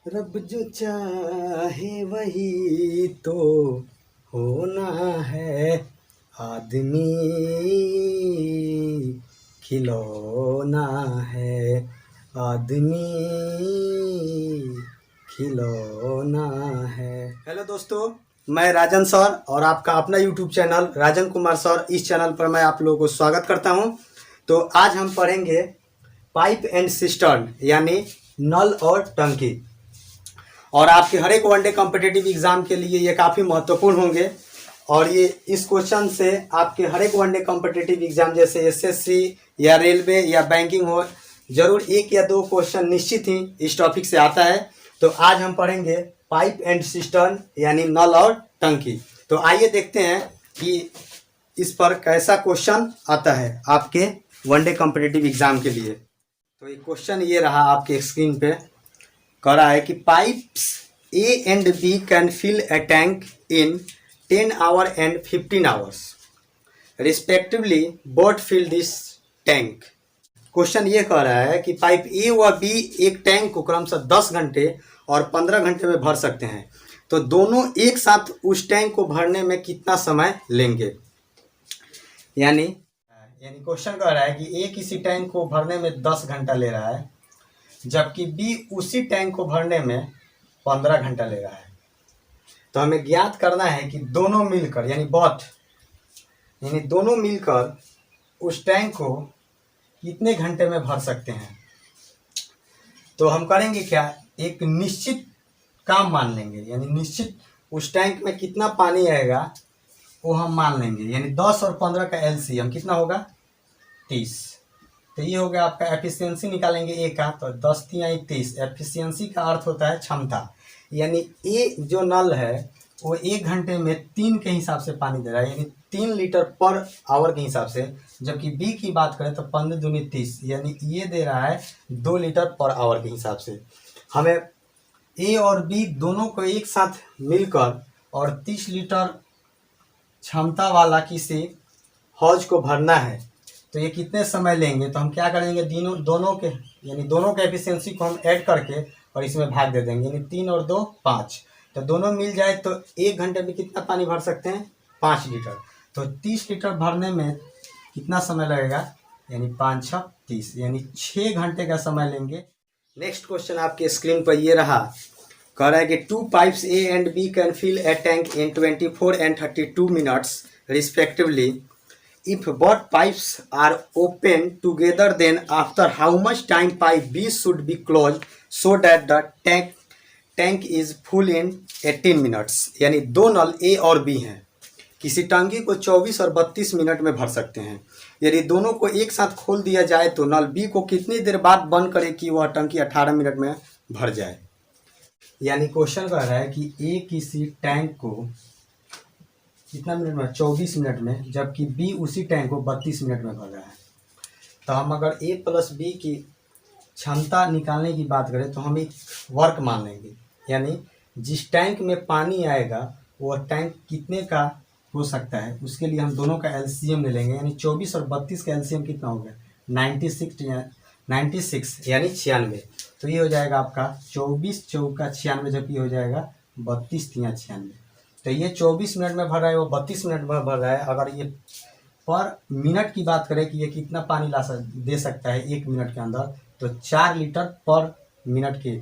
रब जो चाहे वही तो होना है। आदमी खिलौना है। आदमी खिलौना है। हेलो दोस्तों, मैं राजन सर और आपका अपना YouTube channel Rajan Kumar sir, इस चैनल पर मैं आप लोगों को स्वागत करता हूं। तो आज हम पढ़ेंगे पाइप एंड सिस्टर्न यानी नल और टंकी। और आपके हर एक वनडे कॉम्पिटिटिव एग्जाम के लिए ये काफ़ी महत्वपूर्ण होंगे। और ये इस क्वेश्चन से आपके हर एक वनडे कॉम्पिटिटिव एग्जाम जैसे एसएससी या रेलवे या बैंकिंग हो, जरूर एक या दो क्वेश्चन निश्चित ही इस टॉपिक से आता है। तो आज हम पढ़ेंगे पाइप एंड सिस्टर्न यानी नल और टंकी। तो आइए देखते हैं कि इस पर कैसा क्वेश्चन आता है आपके वनडे कॉम्पिटिटिव एग्जाम के लिए। तो ये क्वेश्चन ये रहा आपके स्क्रीन पे, कह रहा है कि pipes A and B can fill a tank in 10 hour and 15 hours respectively, both fill this tank. Question ये कह रहा है कि पाइप ए व बी एक टैंक को क्रमशः 10 घंटे और 15 घंटे में भर सकते हैं, तो दोनों एक साथ उस टैंक को भरने में कितना समय लेंगे। यानी क्वेश्चन कह रहा है कि ए किसी टैंक को भरने में 10 घंटा ले रहा है, जबकि बी उसी टैंक को भरने में 15 घंटा ले रहा है। तो हमें ज्ञात करना है कि दोनों मिलकर यानी दोनों मिलकर उस टैंक को कितने घंटे में भर सकते हैं। तो हम करेंगे क्या, एक निश्चित काम मान लेंगे, यानी निश्चित उस टैंक में कितना पानी आएगा वो हम मान लेंगे। यानी 10 और 15 का एलसीएम कितना होगा, 30। तो ये हो गया आपका एफिशिएंसी निकालेंगे ए का, तो 10 तिहाई 30। एफिशिएंसी का अर्थ होता है क्षमता, यानी ए जो नल है वो 1 घंटे में 3 के हिसाब से पानी दे रहा है, यानी 3 लीटर पर आवर के हिसाब से। जबकि बी की बात करें तो 15 दूनी 30, यानी ये दे रहा है 2 लीटर पर आवर के हिसाब से। हमें ए और बी दोनों को एक साथ मिलकर और 30 लीटर क्षमता वाला किसी हौज को भरना है, तो ये कितने समय लेंगे। तो हम क्या करेंगे, दोनों के एफिशिएंसी को हम ऐड करके और इसमें भाग दे देंगे, यानी 3 और 2 5। तो दोनों मिल जाए तो 1 घंटे में कितना पानी भर सकते हैं, 5 लीटर। तो 30 लीटर भरने में कितना समय लगेगा, यानी 5 6 30, यानी 6 घंटे का समय लेंगे। नेक्स्ट क्वेश्चन आपके स्क्रीन पर ये रहा, कह रहा है कि 2 pipes A and B can fill a tank in 24 and 32 minutes respectively. If both pipes are open together, then after how much time pipe B should be closed so that the tank is full in 18 minutes। यानी दो नल A और B हैं, किसी टंकी को 24 और 32 minute में भर सकते हैं। यदि दोनों को एक साथ खोल दिया जाए तो नल B को कितनी देर बाद बंद करे कि वह टंकी 18 मिनट में भर जाए। यानी क्वेश्चन कह रहा है कि A किसी टैंक को कितना मिनट में, 24 मिनट में, जबकि बी उसी टैंक को 32 मिनट में भर रहा है। तो हम अगर ए प्लस बी की क्षमता निकालने की बात करें तो हम एक वर्क मान लेंगे, यानी जिस टैंक में पानी आएगा वह टैंक कितने का हो सकता है, उसके लिए हम दोनों का एलसीएम ले लेंगे। यानी 24 और 32 का एलसीएम कितना हो गया, 96 यानी 96। तो ये हो जाएगा आपका 24 चौका 96, जबकि हो जाएगा 32 तिया 96। तो ये 24 मिनट में भर रहा है, वो 32 मिनट में भर रहा है। अगर ये पर मिनट की बात करें कि ये कितना पानी दे सकता है 1 मिनट के अंदर, तो 4 लीटर पर मिनट के।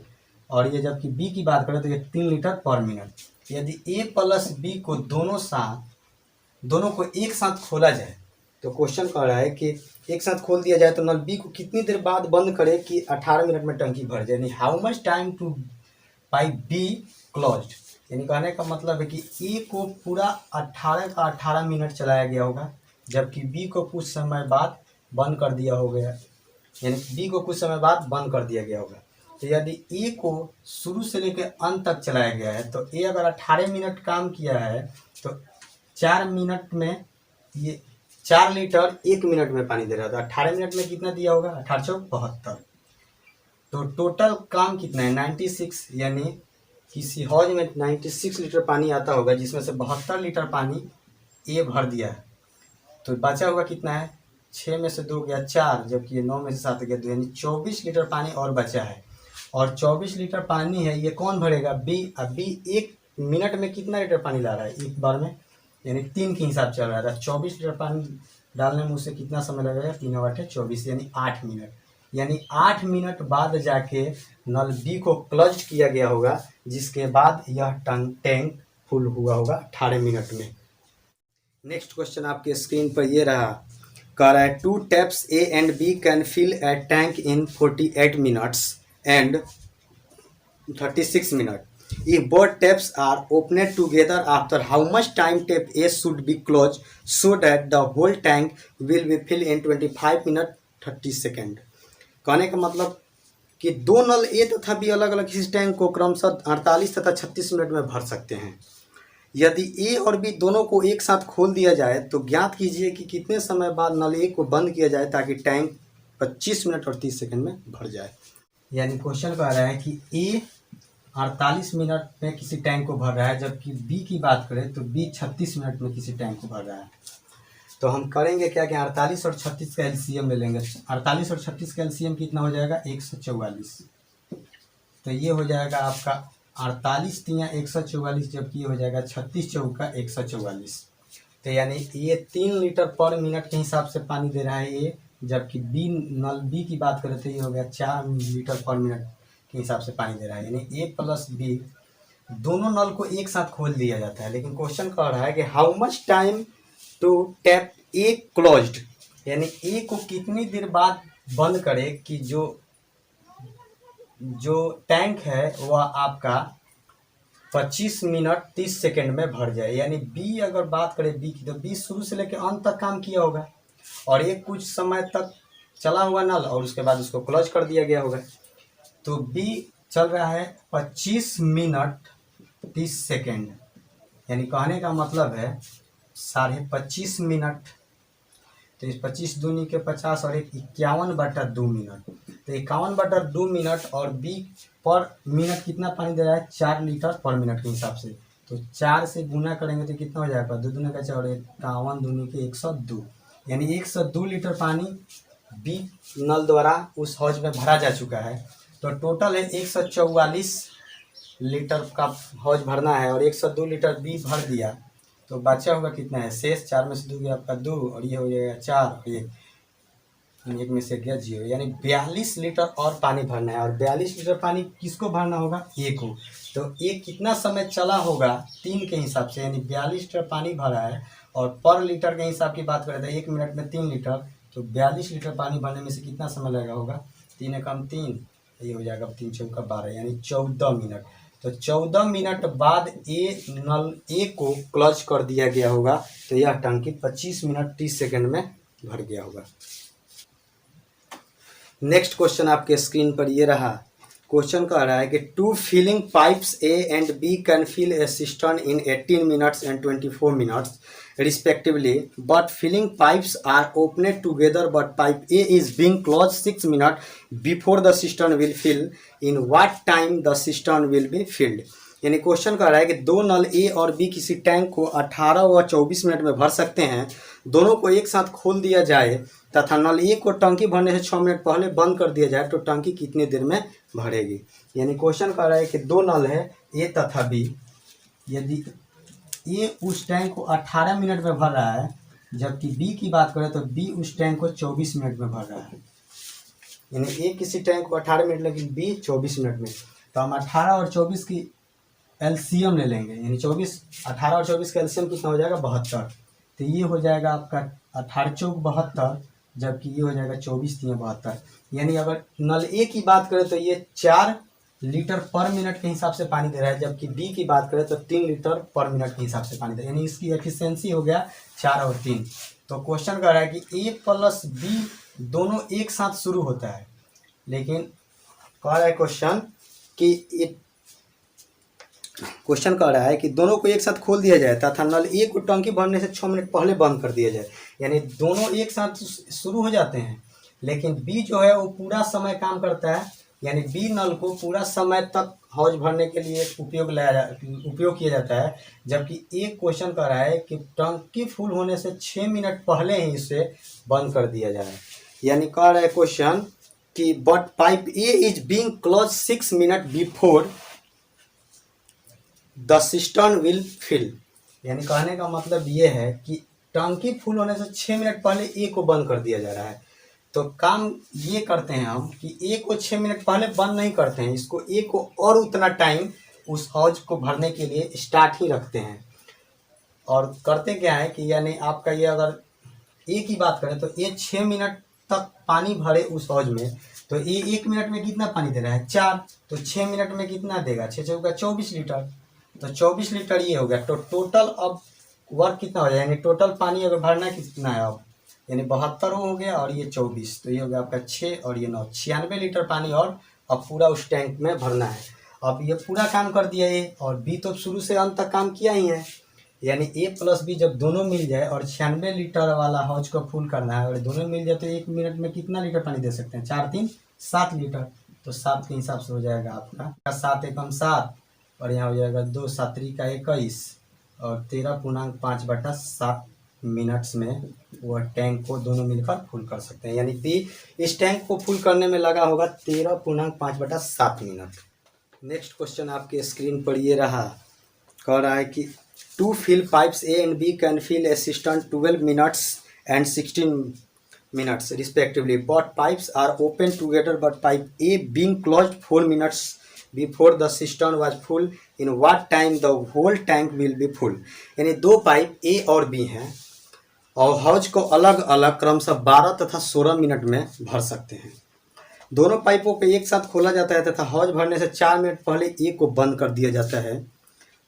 और ये जबकि बी की बात करें तो ये 3 लीटर पर मिनट। यदि ए प्लस बी को दोनों को एक साथ खोला जाए, तो क्वेश्चन कह रहा है कि एक साथ खोल दिया जाए तो नल बी को कितनी देर बाद बंद करे कि 18 मिनट में टंकी भर जाए। यानी how much time to pipe B closed. यानी कहने का मतलब है कि ए को पूरा 18 का 18 मिनट चलाया गया होगा, जबकि बी को कुछ समय बाद बंद कर दिया होगा, यानी बी को कुछ समय बाद बंद कर दिया गया होगा। तो यदि ए को शुरू से लेकर अंत तक चलाया गया है, तो ए अगर 18 मिनट काम किया है तो 4 मिनट में ये 4 लीटर 1 मिनट में पानी दे रहा था। 18 मिनट में कितना दिया होगा, 18 चौक 72। तो टोटल काम कितना है, 96। यानी किसी हौज में 96 लीटर पानी आता होगा, जिसमें से 72 लीटर पानी ए भर दिया है। तो बचा हुआ कितना है, 6 में से 2 गया 4, जबकि ये 9 में से 7 गया 2, यानी 24 लीटर पानी और बचा है। और 24 लीटर पानी है, ये कौन भरेगा? बी। अब बी 1 मिनट में कितना लीटर पानी ला रहा है एक बार में? यानी 3 के हिसाब चल रहा है। 24 लीटर पानी डालने में उसे कितना समय लगेगा? 3/24 यानी 8 मिनट। यानी 8 मिनट बाद जाके नल बी को क्लोज किया गया होगा, जिसके बाद यह टैंक फुल हुआ होगा 18 मिनट में। नेक्स्ट क्वेश्चन आपके स्क्रीन पर ये रहा, कह रहा है 2 taps A and B can fill a tank in 48 minutes and 36 minute. If both taps are opened together, after how much time tap A should be closed so that the whole tank will be filled in 25 minutes 30 second. कहने का मतलब कि दो नल ए तथा B अलग अलग इस tank को क्रमशः 48 तथा 36 मिनट में भर सकते हैं। यदि ए और बी दोनों को एक साथ खोल दिया जाए तो ज्ञात कीजिए कि कितने समय बाद नल ए को बंद किया जाए ताकि टैंक 25 मिनट और 30 सेकेंड में भर जाए। यानी क्वेश्चन कह रहा है कि ए 48 मिनट में किसी टैंक को भर रहा है, जबकि बी की बात करें तो बी 36 मिनट में किसी टैंक को भर रहा है। तो हम करेंगे क्या कि 48 और 36 का एलसीएम ले लेंगे। 48 और 36 का एलसीएम कितना हो जाएगा? 144। तो ये हो जाएगा आपका 48 तियाँ 144, जबकि ये हो जाएगा 36 चौका 144। तो यानी ये 3 लीटर पर मिनट के हिसाब से पानी दे रहा है ये, जबकि बी नल बी की बात करें तो ये हो गया 4 लीटर पर मिनट के हिसाब से पानी दे रहा है। यानी ए प्लस बी दोनों नल को एक साथ खोल दिया जाता है। लेकिन क्वेश्चन कह रहा है कि how much time to tap A closed, यानी ए को कितनी देर बाद बंद करे कि जो टैंक है वह आपका 25 मिनट 30 सेकेंड में भर जाए। यानी बी अगर बात करें बी की, तो बी शुरू से लेकर अंत तक काम किया होगा और ये कुछ समय तक चला हुआ नल और उसके बाद उसको क्लोज कर दिया गया होगा। तो बी चल रहा है 25 मिनट 30 सेकेंड, यानी कहने का मतलब है 25.5 मिनट। तो इस 25 दूनी के 50 और 51/2 मिनट। तो 51/2 मिनट और बी पर मिनट कितना पानी दे रहा है? 4 लीटर पर मिनट के हिसाब से। तो 4 से गुना करेंगे तो कितना हो जाएगा? 2 दूनी का 4 और 51 दूनी के 102, यानी 102 लीटर पानी बी नल द्वारा उस हौज में भरा जा चुका है। तो टोटल है 144 लीटर का हौज भरना है और 102 लीटर बी भर दिया। तो बचा होगा कितना है? शेष 4 में से 2 गया आपका 2 और ये हो जाएगा 4 और ये 1 में से गया 0, यानी 42 लीटर और पानी भरना है। और 42 लीटर पानी किसको भरना होगा? ए को। तो ए कितना समय चला होगा 3 के हिसाब से, यानी 42 लीटर पानी भरा है और पर लीटर के हिसाब की बात करें तो 1 मिनट में 3 लीटर। तो 42 लीटर पानी भरने में से कितना समय लगा होगा? 3 एकम 3, ये हो जाएगा 3 चौका 12, यानी 14 मिनट। तो 14 मिनट बाद नल ए को क्लोज कर दिया गया होगा। तो यह टंकी 25 मिनट 30 सेकेंड में भर गया होगा। नेक्स्ट क्वेश्चन आपके स्क्रीन पर ये रहा। क्वेश्चन कह रहा है कि 2 filling pipes A and B can fill a cistern in 18 minutes and 24 minutes respectively, but filling pipes are opened together, but pipe A is being closed 6 minutes before the cistern will fill. In what time the cistern will be filled? यानी question कर रहा है कि दो नल ए और B किसी tank को 18 व 24 मिनट में भर सकते हैं। दोनों को एक साथ खोल दिया जाए तथा नल ए को टंकी भरने से 6 मिनट पहले बंद कर दिया जाए तो टंकी कितनी देर में भरेगी। यानी क्वेश्चन कर रहा है कि दो नल है ए तथा बी, यदि ए उस टैंक को 18 मिनट में भर रहा है, जबकि बी की बात करें तो बी उस टैंक को 24 मिनट में भर रहा है। यानी ए किसी टैंक को 18 मिनट लेकिन बी 24 मिनट में। तो हम 18 और 24 की एलसीएम ले लेंगे, यानी 18 और 24 का एलसीएम कितना हो जाएगा? 72। तो ये हो जाएगा आपका 18 चौक 72, जबकि ये हो जाएगा 24 तियाँ 72। यानी अगर नल ए की बात करें तो ये 4 लीटर पर मिनट के हिसाब से पानी दे रहा है, जबकि बी की बात करें तो 3 लीटर पर मिनट के हिसाब से पानी दे रहा है। यानी इसकी एफिशिएंसी हो गया 4 और 3। तो क्वेश्चन कर रहा है कि ए प्लस बी दोनों एक साथ शुरू होता है, लेकिन कह रहा है क्वेश्चन कह रहा है कि दोनों को एक साथ खोल दिया जाए तथा नल ए को टंकी भरने से 6 मिनट पहले बंद कर दिया जाए। यानी दोनों एक साथ शुरू हो जाते हैं, लेकिन बी जो है वो पूरा समय काम करता है। यानी बी नल को पूरा समय तक हौज भरने के लिए उपयोग किया जाता है, जबकि एक क्वेश्चन कर रहा है कि टंकी फुल होने से 6 मिनट पहले ही इसे बंद कर दिया जाए। यानी कह रहा है क्वेश्चन कि but pipe A is being close 6 minute before the cistern will fill. यानी कहने का मतलब ये है कि टंकी फुल होने से 6 मिनट पहले ए को बंद कर दिया जा रहा है। तो काम ये करते हैं हम कि ए को 6 मिनट पहले बंद नहीं करते हैं, इसको ए को और उतना टाइम उस हौज को भरने के लिए स्टार्ट ही रखते हैं। और करते क्या है कि यानी आपका ये अगर ए की बात करें तो ये 6 मिनट तक पानी भरे उस हौज में, तो ये 1 मिनट में कितना पानी दे रहा है 4, तो 6 मिनट में कितना देगा 6 चौका 24 लीटर, तो 24 लीटर ये हो गया। तो टोटल अब वर्क कितना हो जाए, यानी टोटल पानी अगर भरना कितना है अब, यानी 72 हो गया और ये 24, तो ये हो गया आपका 6 और ये 9, 96 लीटर पानी और अब पूरा उस टैंक में भरना है। अब ये पूरा काम कर दिया ए, और बी तो शुरू से अंत तक काम किया ही है। यानी ए प्लस बी जब दोनों मिल जाए और 96 लीटर वाला हौज को फुल करना है, और दोनों मिल जाए तो 1 मिनट में कितना लीटर पानी दे सकते हैं 4 3 7 लीटर। तो 7 के हिसाब से हो जाएगा आपका 7 एकम 7, और यहाँ हो जाएगा 2 7 का 21 और 13.5/7 मिनट्स में वह टैंक को दोनों मिलकर फुल कर सकते हैं। यानी बी इस टैंक को फुल करने में लगा होगा 13.5/7 मिनट। नेक्स्ट क्वेश्चन आपके स्क्रीन पर ये रहा, कह रहा है कि two fill pipes A and B can fill a cistern 12 minutes and 16 minutes respectively, but pipes are open together, but pipe A being closed 4 minutes before the cistern was full, in what time the whole tank will be full। यानी दो pipe A और B हैं और हौज को अलग अलग क्रमशः 12 तथा 16 मिनट में भर सकते हैं। दोनों पाइपों को एक साथ खोला जाता है तथा हौज भरने से 4 मिनट पहले A को बंद कर दिया जाता है।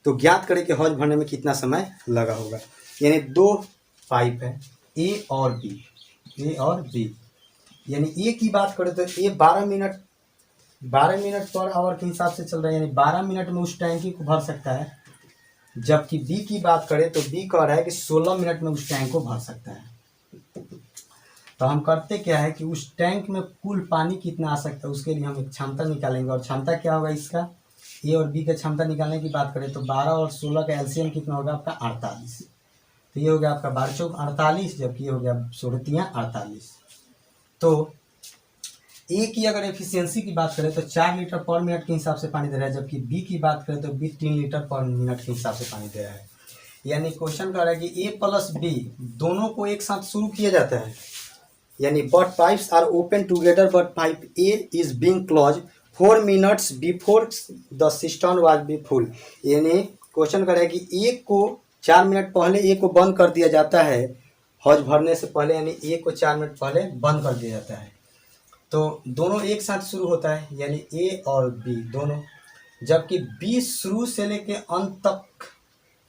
तो ज्ञात करें कि हौज भरने में कितना समय लगा होगा। यानी दो पाइप है A और B, ए और बी। यानी ए की बात करें तो ए 12 मिनट पर आवर के हिसाब से चल रहा है, यानी 12 मिनट में उस टैंकी को भर सकता है। जबकि बी की बात करें तो बी कह रहा है कि 16 मिनट में उस टैंक को भर सकता है। तो हम करते क्या है कि उस टैंक में कुल पानी कितना आ सकता है उसके लिए हम एक क्षमता निकालेंगे, और क्षमता क्या होगा इसका, ए और बी का क्षमता निकालने की बात करें तो 12 और 16 का एलसीएम कितना होगा आपका 48। तो ये हो गया आपका 12 चौक 48, जबकि ये हो गया 16 48। तो ए की अगर एफिशिएंसी की बात करें तो 4 लीटर पर मिनट के हिसाब से पानी दे रहा है, जबकि बी की बात करें तो बी 3 लीटर पर मिनट के हिसाब से पानी दे रहा है। यानी क्वेश्चन कर रहा है कि ए प्लस बी दोनों को एक साथ शुरू किया जाता है, यानी but pipes are open together but pipe A is being close 4 minutes before the cistern was be full. यानी क्वेश्चन कर रहा है कि ए को 4 मिनट पहले ए को बंद कर दिया जाता है हौज भरने से पहले, यानी ए को 4 मिनट पहले बंद कर दिया जाता है। तो दोनों एक साथ शुरू होता है, यानी ए और बी दोनों, जबकि बी शुरू से लेके अंत तक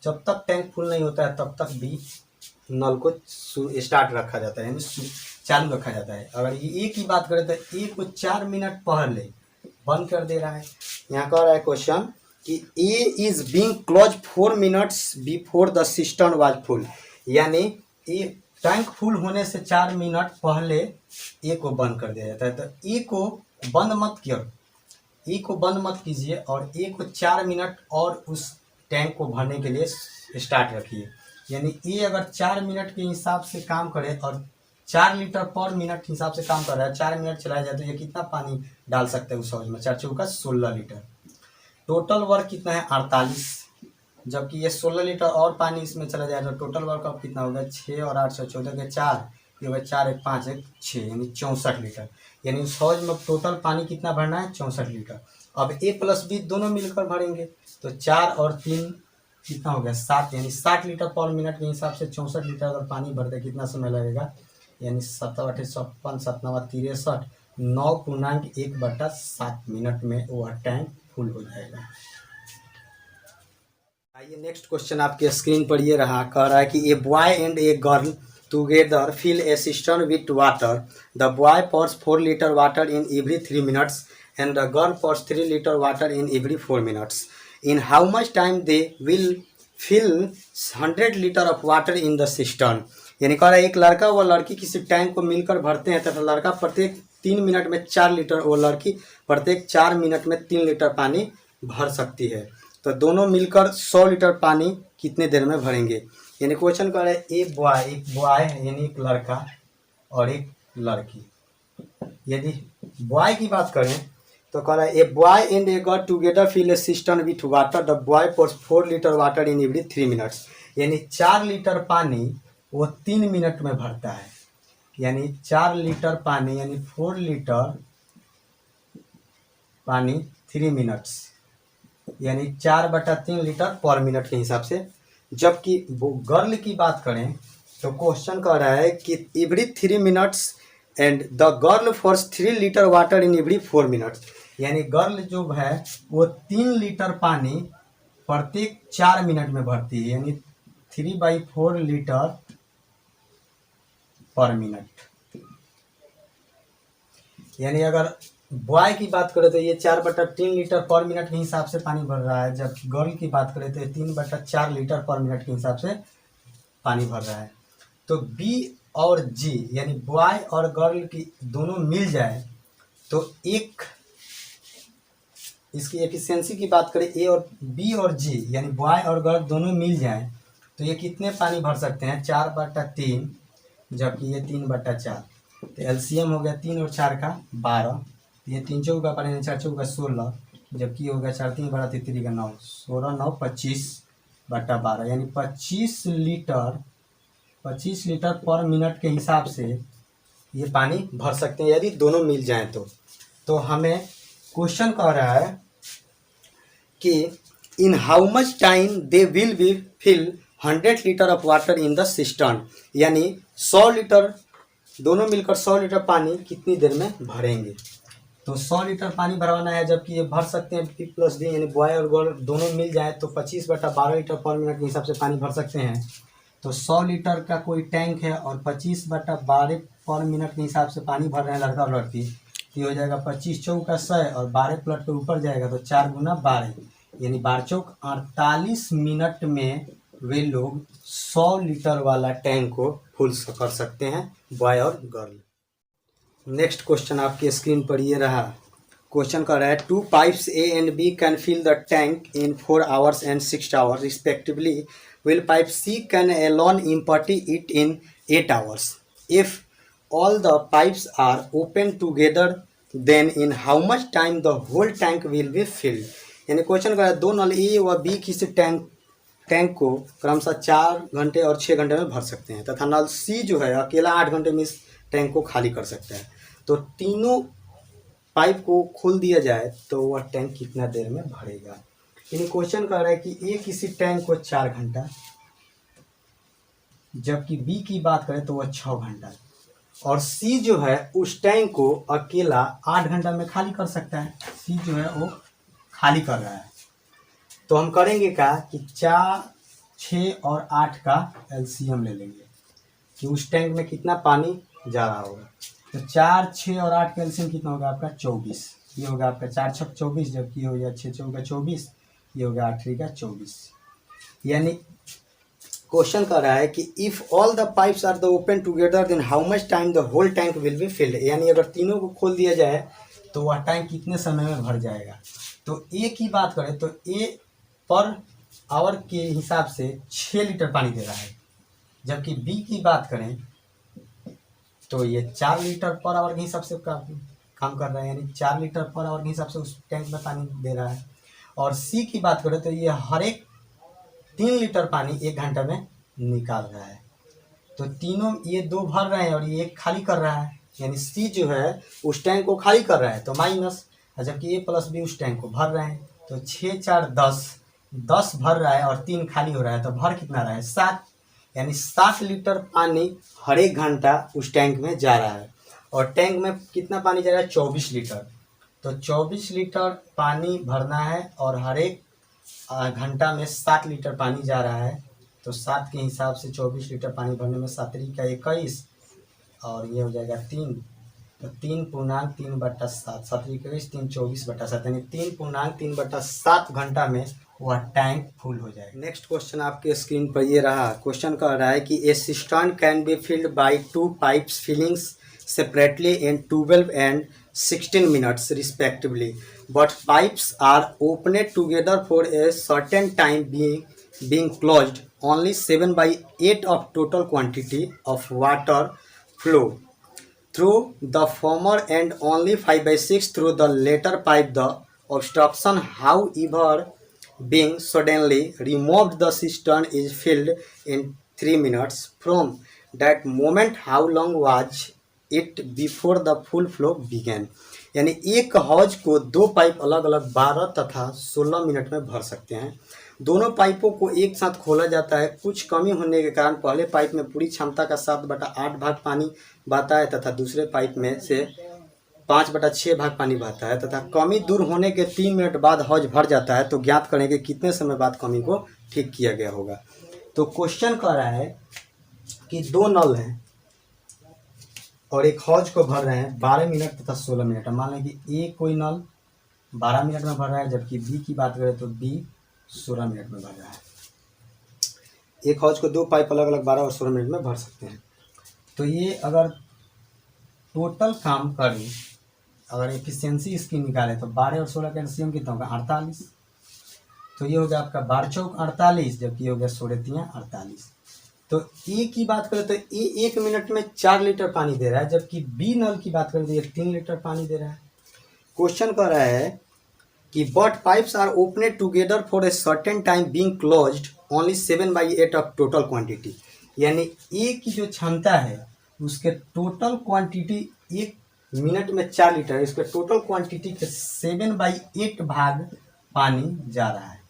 जब तक टैंक फुल नहीं होता है तब तक बी नल को स्टार्ट रखा जाता है, यानी चालू रखा जाता है। अगर ये ए की बात करें तो ए को 4 मिनट पहले बंद कर दे रहा है। यहाँ कह रहा है क्वेश्चन कि A is being close 4 minutes before the cistern was full. यानी ए टैंक फुल होने से 4 मिनट पहले ए को बंद कर दिया जाता है। तो ए को बंद मत कीजिए और ए को 4 मिनट और उस टैंक को भरने के लिए स्टार्ट रखिए। यानी ए अगर 4 मिनट के हिसाब से काम करे और 4 लीटर पर मिनट के हिसाब से काम कर रहा है, 4 मिनट चलाया जाए तो ये कितना पानी डाल सकते हैं उस हौज में, 4 चौका 16 लीटर। टोटल वर्क कितना है 48, जबकि ये 16 लीटर और पानी इसमें चला जाएगा तो टोटल वर्क अब कितना होगा 6 और 8 14 के 4, ये होगा 4 1 5 1 6, यानी 64 लीटर। यानी उस हौज में टोटल पानी कितना भरना है 64 लीटर। अब ए प्लस बी दोनों मिलकर भरेंगे तो 4 और 3 कितना हो गया 7, यानी 60 लीटर पर मिनट के हिसाब से 64 लीटर अगर पानी भरते कितना समय लगेगा, यानी 7 8 56 7 9 63 9.1/7 मिनट में वह टैंक फुल हो जाएगा। आइए नेक्स्ट क्वेश्चन आपके स्क्रीन पर ये रहा, कह रहा है कि a boy and a girl together fill a cistern with water. The boy pours 4 litre water in every 3 minutes and the girl pours 3 litre water in every 4 minutes. In how much time they will fill 100 litre of water in the cistern. यानी कह रहा है एक लड़का व लड़की किसी tank को मिलकर भरते हैं तथा लड़का प्रत्येक 3 मिनट में 4 लीटर और लड़की प्रत्येक 4 मिनट में 3 लीटर पानी भर सकती है। तो दोनों मिलकर 100 लीटर पानी कितने देर में भरेंगे। यानी क्वेश्चन कर रहे हैं एक बॉय यानी एक लड़का और एक लड़की, यदि बॉय की बात करें तो कह रहा है a boy and a girl together fill a system with water, the boy pours 4 litre water in every 3 minutes. यानी 4 लीटर पानी वो 3 मिनट में भरता है। यानी 4 लीटर पानी यानी 4 लीटर पानी 3 मिनट्स, यानी 4/3 लीटर पर मिनट के हिसाब से। जबकि वो गर्ल की बात करें तो क्वेश्चन कह रहा है कि every 3 minutes and the girl pours 3 litre water in every 4 minutes. यानी गर्ल जो है वो 3 लीटर पानी प्रत्येक 4 मिनट में भरती है, यानी 3/4 लीटर पर मिनट। यानी अगर बॉय की बात करें तो ये 4/3 लीटर पर मिनट के हिसाब से पानी भर रहा है, जब गर्ल की बात करें तो ये 3/4 लीटर पर मिनट के हिसाब से पानी भर रहा है। तो बी और जी यानी बॉय और गर्ल की दोनों मिल जाए तो एक इसकी एफिशिएंसी की बात करें ए और बी और जी यानी बॉय और गर्ल दोनों मिल जाए तो ये कितने पानी भर सकते हैं? 4/3, जबकि ये 3/4। तो एलसीएम हो गया 3 और 4 का 12, ये 3 चौका पानी 4 चौका 16, जबकि हो गया 4 3 12 3 का 9, 16 9 25/12 यानी 25 लीटर पर मिनट के हिसाब से ये पानी भर सकते हैं यदि दोनों मिल जाएं तो हमें क्वेश्चन कह रहा है कि in how much time they will be fill 100 litre of water in the system. यानी 100 लीटर दोनों मिलकर 100 लीटर पानी कितनी देर में भरेंगे? तो 100 लीटर पानी भरवाना है, जबकि ये भर सकते हैं पी प्लस डी यानी बॉय और गर्ल दोनों मिल जाए तो 25/12 लीटर पर मिनट के हिसाब से पानी भर सकते हैं। तो 100 लीटर का कोई टैंक है और 25/12 पर मिनट के हिसाब से पानी भर रहे हैं लड़का और लड़की, तो ये हो जाएगा 25 चौका 100 और 12 प्लट के ऊपर जाएगा तो 4 गुना 12 यानी 12 चौक 48 मिनट में वे लोग 100 लीटर वाला टैंक को फुल कर सकते हैं, बॉय और गर्ल। नेक्स्ट क्वेश्चन आपकी स्क्रीन पर ये रहा। क्वेश्चन कर रहा है 2 pipes A and B can fill the tank in 4 hours and 6 hours respectively, while pipe C can alone empty it in 8 hours. If all the pipes are open together, then in how much time the whole tank will be filled? यानी question कर रहा है दो नल ए व B किसी tank को क्रमशः 4 घंटे और 6 घंटे में भर सकते हैं तथा नल सी जो है अकेला 8 घंटे में इस टैंक को खाली कर सकता है। तो तीनों पाइप को खोल दिया जाए तो वह टैंक कितना देर में भरेगा? यानी क्वेश्चन कर रहा है कि ए किसी टैंक को 4 घंटा, जबकि बी की बात करें तो वह 6 घंटा, और सी जो है उस टैंक को अकेला 8 घंटा में खाली कर सकता है। सी जो है वो खाली कर रहा है। तो हम करेंगे क्या कि 4 6 और 8 का एलसीएम ले लेंगे कि उस टैंक में कितना पानी जा रहा होगा। तो 4 6 और 8 का एलसीएम कितना होगा आपका? 24। ये होगा आपका 4 6 24, जबकि हो गया 6 चौका 24, ये होगा 8 3 का 24। यानी क्वेश्चन कर रहा है कि if all the pipes are the open together then how much time the whole tank will be filled. यानी अगर तीनों को खोल दिया जाए तो वह टैंक कितने समय में भर जाएगा। तो ए की बात करें तो ए पर आवर के हिसाब से 6 लीटर पानी दे रहा है, जबकि बी की बात करें तो ये 4 लीटर पर आवर के हिसाब से काम कर रहा है, यानी 4 लीटर पर आवर के हिसाब से उस टैंक में पानी दे रहा है। और सी की बात करें तो ये हर एक 3 लीटर पानी 1 घंटा में निकाल रहा है। तो तीनों ये 2 भर रहे हैं और ये 1 खाली कर रहा है, यानी सी जो है उस टैंक को खाली कर रहा है तो माइनस, जबकि ए प्लस बी उस टैंक को भर रहे हैं। तो 6 4 10 भर रहा है और 3 खाली हो रहा है, तो भर कितना रहा है? 7, यानी 7 लीटर पानी हर 1 घंटा उस टैंक में जा रहा है। और टैंक में कितना पानी जा रहा है? 24 लीटर। तो 24 लीटर पानी भरना है और हर एक घंटा में 7 लीटर पानी जा रहा है। तो 7 के हिसाब से 24 लीटर पानी भरने में 7 का 21 और ये हो जाएगा 3, तो 3.3/7, 7 का 21 3 24/7 यानी 3.3/7 घंटा में वह टैंक फुल हो जाएगा। नेक्स्ट क्वेश्चन आपके स्क्रीन पर ये रहा। क्वेश्चन कह रहा है कि a cistern can be filled by 2 pipes fillings separately in 12 and 16 minutes respectively, but pipes are opened together for a certain time being closed only 7/8 of total quantity of water flow through the former and only 5/6 through the latter pipe. The obstruction, however, being suddenly removed, the cistern is filled in 3 minutes. From that moment, how long was it before the full flow began? यानी एक हौज को दो pipe अलग अलग 12 तथा 16 minute में भर सकते हैं। दोनों पाइपों को एक साथ खोला जाता है। कुछ कमी होने के कारण पहले पाइप में पूरी क्षमता का 7/8 भाग पानी बहता है तथा दूसरे पाइप में से 5/6 भाग पानी बहता है तथा कमी दूर होने के 3 मिनट बाद हौज भर जाता है। तो ज्ञात करें कि कितने समय बाद कमी को ठीक किया गया होगा। तो क्वेश्चन कह रहा है कि दो नल हैं और एक हौज को भर रहे हैं 12 मिनट तथा 16 मिनट। मान लें कि ए कोई नल 12 मिनट में भर रहा है, जबकि बी की बात करें तो बी 16 मिनट में भर रहा है। एक हौज को दो पाइप अलग अलग 12 और 16 मिनट में भर सकते हैं। तो ये अगर टोटल काम करें, अगर एफिशिएंसी इसकी निकालें तो 12 और 16 का एलसीएम कितना होगा 48। तो ये हो गया आपका 12 चौक 48, जबकि ये हो गया 16 तियां 48। तो ए की बात करें तो ए 1 मिनट में 4 लीटर पानी दे रहा है, जबकि बी नल की बात करें तो ये 3 लीटर पानी दे रहा है। क्वेश्चन कर रहा है कि but pipes are opened together for a certain time being closed only 7/8 of total quantity. यानी ए की जो क्षमता है उसके टोटल क्वांटिटी 1 मिनट में 4 लीटर है, इसके टोटल क्वांटिटी के 7/8 भाग पानी जा रहा है।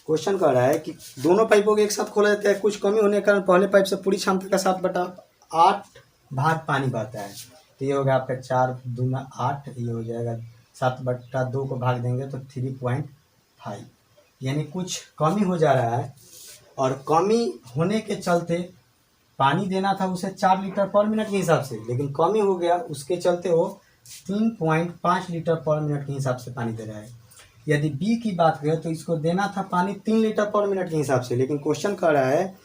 क्वेश्चन कर रहा है कि दोनों पाइपों को एक साथ खोला जाता है। कुछ कमी होने के कारण पहले पाइप से पूरी क्षमता का 7/8 भाग पानी बहता है। तो ये हो गया आपका 4 दूना 8, ये हो जाएगा 7/2 को भाग देंगे तो 3.5। यानी कुछ कमी हो जा रहा है और कमी होने के चलते पानी देना था उसे 4 लीटर पर मिनट के हिसाब से, लेकिन कमी हो गया उसके चलते वो 3.5 लीटर पर मिनट के हिसाब से पानी दे रहा है। यदि बी की बात करें तो इसको देना था पानी 3 लीटर पर मिनट के हिसाब से, लेकिन क्वेश्चन कर रहा है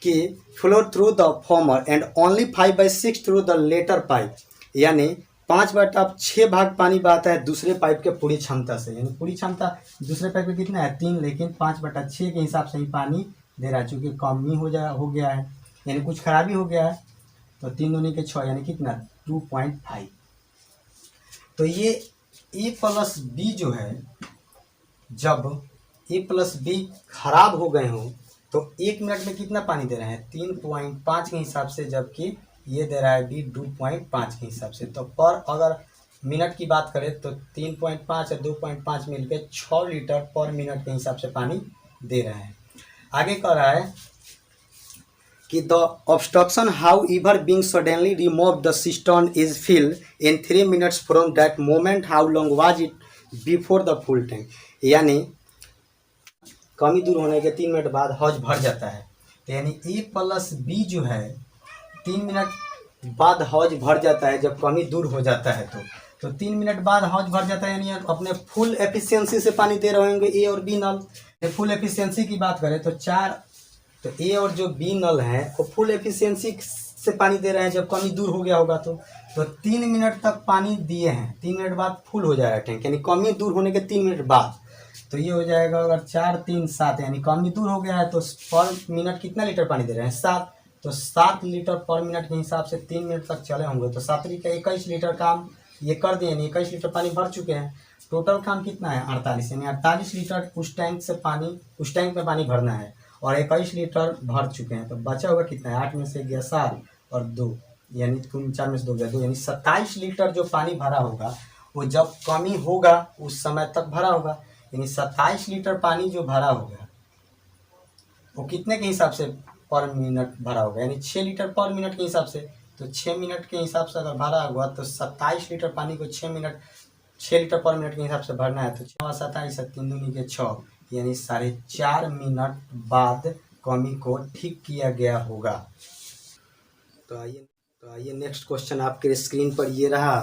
कि flow through the former and only 5/6 through the latter pipe. यानी 5/6 भाग पानी बहता है दूसरे पाइप के पूरी क्षमता से। यानी पूरी क्षमता दूसरे पाइप में कितना है 3, लेकिन 5/6 के हिसाब से ही पानी दे रहा है। चूँकि कमी हो गया है, यानी कुछ खराबी हो गया है, तो 3 दूनी के 6 यानी कितना 2.5। तो ये ए प्लस बी जो है, जब ए प्लस बी खराब हो गए हों तो 1 मिनट में कितना पानी दे रहे हैं 3.5 के हिसाब से, जबकि ये दे रहा है बी 2.5 के हिसाब से। तो पर अगर मिनट की बात करें तो 3.5 और 2.5 मिलकर 6 लीटर पर मिनट के हिसाब से पानी दे रहा है। आगे कह रहा है कि the obstruction how इवर being suddenly remove the cistern is filled in 3 minutes from that moment how long was it before the full tank. यानी कमी दूर होने के 3 मिनट बाद हौज भर जाता है। तो यानी ए प्लस बी जो है 3 मिनट बाद हौज भर जाता है जब कमी दूर हो जाता है। तो 3 मिनट बाद हौज भर जाता है, यानी अपने फुल एफिशिएंसी से पानी दे रहे होंगे ए और बी नल। फुल एफिशिएंसी की बात करें तो 4, तो ए और जो बी नल हैं वो फुल एफिशिएंसी से पानी दे रहे हैं जब कमी दूर हो गया होगा। तो 3 मिनट तक पानी दिए हैं, 3 मिनट बाद फुल हो जाएगा टैंक, यानी कमी दूर होने के 3 मिनट बाद। तो ये हो जाएगा अगर 4 3 7, यानी कमी दूर हो गया है तो पर मिनट कितना लीटर पानी दे रहे हैं 7। तो 7 लीटर पर मिनट के हिसाब से 3 मिनट तक चले होंगे तो 7 का 21 लीटर काम ये कर दिए, यानी 21 लीटर पानी भर चुके हैं। टोटल काम कितना है 48, यानी 48 लीटर उस टैंक में पानी भरना है और 21 लीटर भर चुके हैं। तो बचा होगा कितना है 8 में से गया 7 और 2, यानी 4 में से 2 गया 2, यानी 27 लीटर जो पानी भरा होगा वो जब कमी होगा उस समय तक भरा होगा। यानी 27 लीटर पानी जो भरा होगा वो कितने के हिसाब से पर मिनट भरा होगा, यानी 6 लीटर पर मिनट के हिसाब से। तो 6 मिनट के हिसाब से अगर भरा होगा तो 27 लीटर पानी को 6 लीटर पर मिनट के हिसाब से भरना है। तो 6 27 3 दूनी के 6, यानी 4.5 मिनट बाद कमी को ठीक किया गया होगा। तो आइए नेक्स्ट क्वेश्चन आपके स्क्रीन पर ये रहा।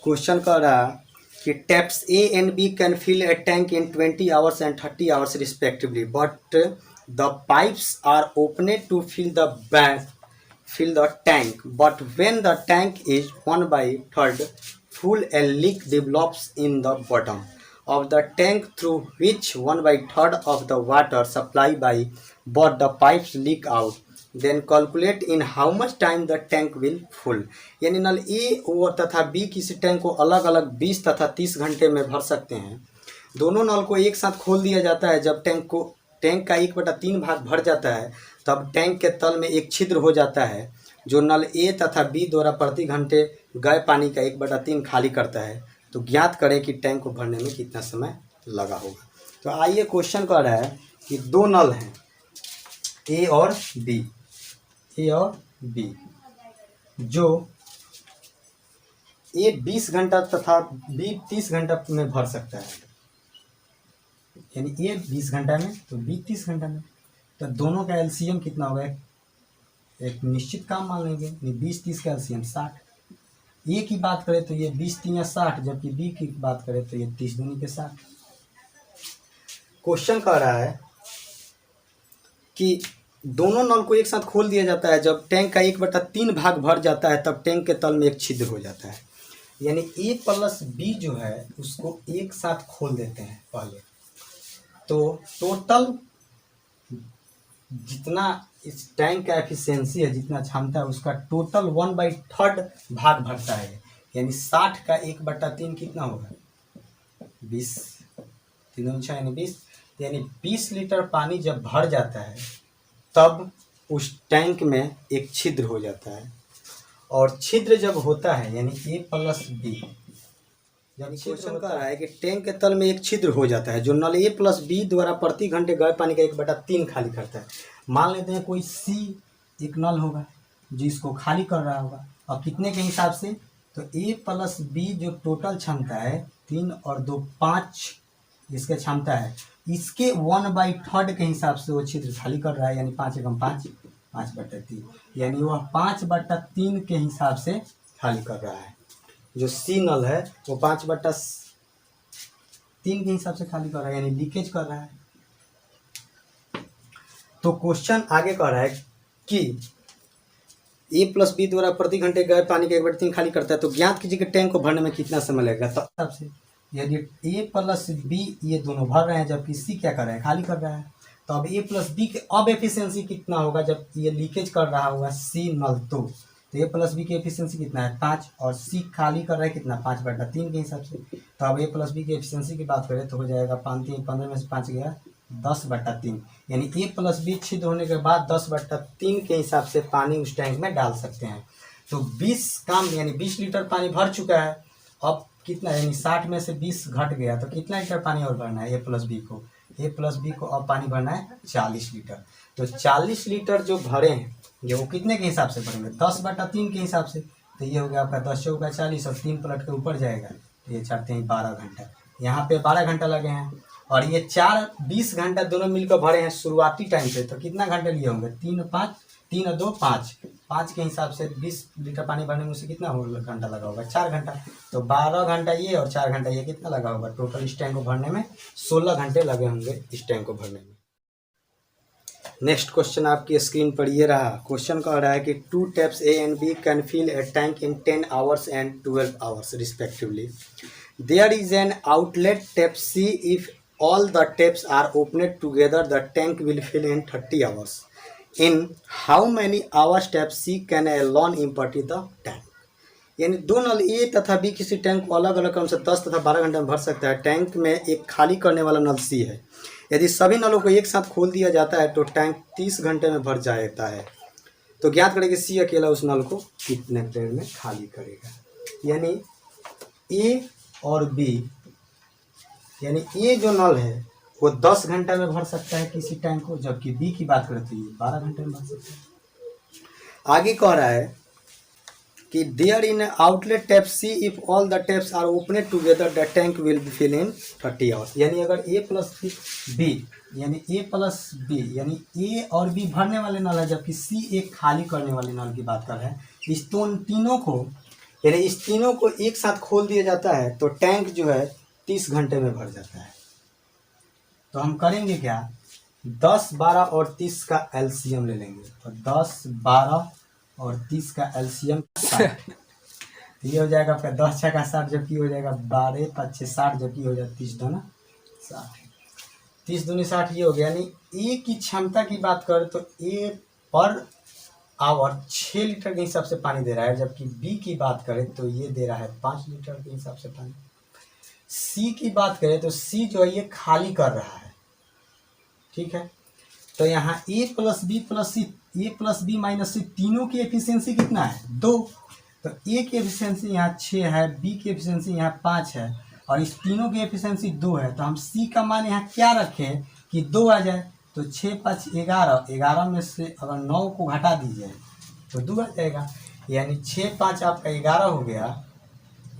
क्वेश्चन कर रहा कि taps A and B can fill a tank in 20 hours and 30 hours respectively, but the pipes are opened to fill the tank, but when the tank is 1/3 full, a leak develops in the bottom of the tank through which 1/3 of the water supply by both the pipes leak out. Then calculate in how much time the tank will full. यानी नल ए और तथा B किसी tank को अलग अलग 20 तथा 30 घंटे में भर सकते हैं। दोनों नल को एक साथ खोल दिया जाता है। जब टैंक का 1/3 भाग भर जाता है तब टैंक के तल में एक छिद्र हो जाता है जो नल ए तथा बी द्वारा प्रति घंटे गए पानी का 1/3 खाली करता है। तो ज्ञात करें कि टैंक को भरने में कितना समय लगा होगा। तो आइए, क्वेश्चन कह रहा है कि दो नल हैं ए और बी, जो ए 20 घंटा तथा बी 30 घंटा में भर सकता है। यानी ए 20 घंटा में तो बी 30 घंटा में। तो दोनों का एलसीएम कितना होगा, एक निश्चित काम मान लेंगे। 20-30 का एलसीएम 60। ए की बात करें तो ये 20-3 60, जबकि बी की बात करें तो ये 30-2 के 60। क्वेश्चन कह रहा है कि दोनों नल को एक साथ खोल दिया जाता है। जब टैंक का 1/3 भाग भर जाता है तब टैंक के तल में एक छिद्र हो जाता है। यानी ए प्लस बी जो है उसको एक साथ खोल देते हैं पहले। तो टोटल जितना इस टैंक का एफिशिएंसी है, जितना क्षमता है, उसका टोटल 1/3 भाग भरता है। यानी 60 का 1/3 कितना होगा, 20, 3 6 यानी 20। यानी 20 लीटर पानी जब भर जाता है तब उस टैंक में एक छिद्र हो जाता है। और छिद्र जब होता है यानी ए प्लस बी, यानी क्वेश्चन कह रहा है कि टैंक के तल में एक छिद्र हो जाता है जो नल ए प्लस बी द्वारा प्रति घंटे गए पानी का 1/3 खाली करता है। मान लेते हैं कोई सी एक नल होगा जो इसको खाली कर रहा होगा। और कितने के हिसाब से, तो ए प्लस बी जो टोटल क्षमता है 3 और 2 5 इसके क्षमता है, इसके 1/3 के हिसाब से वो छिद्र खाली कर रहा है। यानी 5 एकम 5, 5/3। यानी वह 5/3 के हिसाब से खाली कर रहा है। जो सी नल है वो 5/3 के हिसाब से खाली कर रहा है, यानी लीकेज कर रहा है। तो क्वेश्चन आगे कह रहा है कि ए प्लस बी द्वारा प्रति घंटे गए पानी का 1/3 खाली करता है। तो ज्ञात कीजिए कि टैंक को भरने में कितना समय लगेगा। तो हिसाब से यदि ए प्लस बी ये दोनों भर रहे हैं जबकि सी क्या कर रहा है, खाली कर रहा है, तो अब ए प्लस बी के अब एफिशिएंसी कितना होगा जब ये लीकेज कर रहा होगा सी नल। तो ए प्लस बी की एफिशिएंसी कितना है, 5, और सी खाली कर रहा है कितना, 5/3 के हिसाब से। तो अब ए प्लस बी की एफिशिएंसी की बात करें तो हो जाएगा 5 3 15 में से 5 गया 10/3। यानी ए प्लस बी छिद्र होने के बाद 10/3 के हिसाब से पानी उस टैंक में डाल सकते हैं। तो 20 काम यानी 20 लीटर पानी भर चुका है। अब कितना, यानी 60 में से 20 घट गया तो कितना लीटर पानी और भरना है ए प्लस बी को, अब पानी भरना है 40 लीटर। तो 40 लीटर जो भरे हैं ये वो कितने के हिसाब से भरेंगे, 10/3 के हिसाब से। तो ये हो गया आपका 10 चौका 40 और 3 पलट के ऊपर जाएगा तो ये चाहते हैं 12 घंटा। यहाँ पे 12 घंटा लगे हैं और ये 20 घंटा दोनों मिलकर भरे हैं शुरुआती टाइम पे। तो कितना घंटे लिए होंगे, 3 और 2 5 के हिसाब से 20 लीटर पानी भरने में उसे कितना घंटा लगा होगा, 4 घंटा। तो 12 घंटा ये और 4 घंटा ये कितना लगा होगा, टोटल इस टैंक को भरने में 16 घंटे लगे होंगे इस टैंक को भरने में। नेक्स्ट क्वेश्चन आपकी स्क्रीन पर ये रहा। क्वेश्चन कह रहा है कि 2 taps A and B can fill a tank in 10 hours and 12 hours respectively. There is an outlet tap C, if all the taps are opened together the tank will fill in 30 hours. In how many hours tap C can alone empty the tank? यानी दो नल ए तथा B किसी tank को अलग अलग क्रम से 10 तथा 12 घंटे में भर सकता है। टैंक में एक खाली करने वाला नल सी है। यदि सभी नलों को एक साथ खोल दिया जाता है तो टैंक 30 घंटे में भर जाता है। तो ज्ञात करें कि सी अकेला उस नल को कितने देर में खाली करेगा। यानी ए और बी, यानी ए जो नल है वो 10 घंटा में भर सकता है किसी टैंक को, जबकि बी की बात करें तो ये 12 घंटे में भर सकता है। आगे कह रहा है कि there in outlet tap C, if all the taps are opened together the tank will be fill in 30 hours. यानी अगर ए प्लस बी यानी ए और बी भरने वाले नल है जबकि सी एक खाली करने वाले नल की बात कर रहे हैं। इस तीनों को एक साथ खोल दिया जाता है तो टैंक जो है 30 घंटे में भर जाता है। तो हम करेंगे क्या, 10, 12 और 30 का एलसीएम ले लेंगे। तो 10, 12 और 30 का एलसीएम 60। ये हो जाएगा आपका 10 6 का 60, जबकि हो जाएगा 12 5 6 60, जबकि हो जाएगा 30 2 60, 30 2 60 ये हो गया। यानी ए की क्षमता की बात करें तो ए पर आवर 6 लीटर के हिसाब से पानी दे रहा है, जबकि बी की बात करें तो ये दे रहा है 5 लीटर के हिसाब से पानी। सी की बात करें तो सी जो है ये खाली कर रहा है, ठीक है। तो यहाँ ए प्लस बी प्लस सी, ए प्लस बी माइनस सी, तीनों की एफिशिएंसी कितना है? 2। तो ए की एफिशिएंसी यहाँ 6 है, बी की एफिशिएंसी यहाँ 5 है, और इस तीनों की एफिशिएंसी 2 है। तो हम सी का मान यहाँ क्या रखें कि 2 आ जाए? तो 6 5 11, 11 में से अगर 9 को घटा दीजिए तो 2 आ जाएगा, यानी 6 5 आपका 11 हो गया,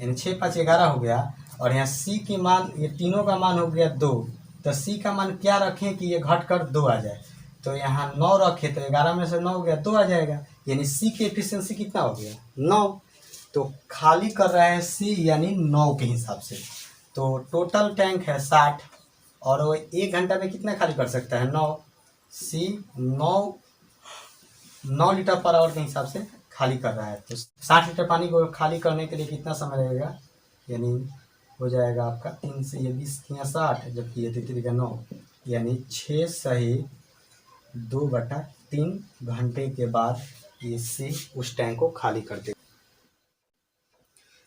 यानी 6 5 11 हो गया। और यहाँ सी की मान, ये तीनों का मान हो गया 2। तो सी का मान क्या रखें कि ये घट कर 2 आ जाए? तो यहाँ 9 रखे तो 11 में से 9 हो गया, 2 आ जाएगा, यानी सी की एफिशिएंसी कितना हो गया? 9। तो खाली कर रहा है सी यानी 9 के हिसाब से। तो टोटल टैंक है 60, और वो 1 घंटा में कितना खाली कर सकता है? 9। सी 9 लीटर पर आवर के हिसाब से खाली कर रहा है। तो 60 लीटर पानी को खाली करने के लिए कितना समय लगेगा? यानी हो जाएगा आपका 3 से ये 20 या 60, जबकि ये 3 का 9, यानी 6 सही 2/3 घंटे के बाद ये सी उस टैंक को खाली कर देगा।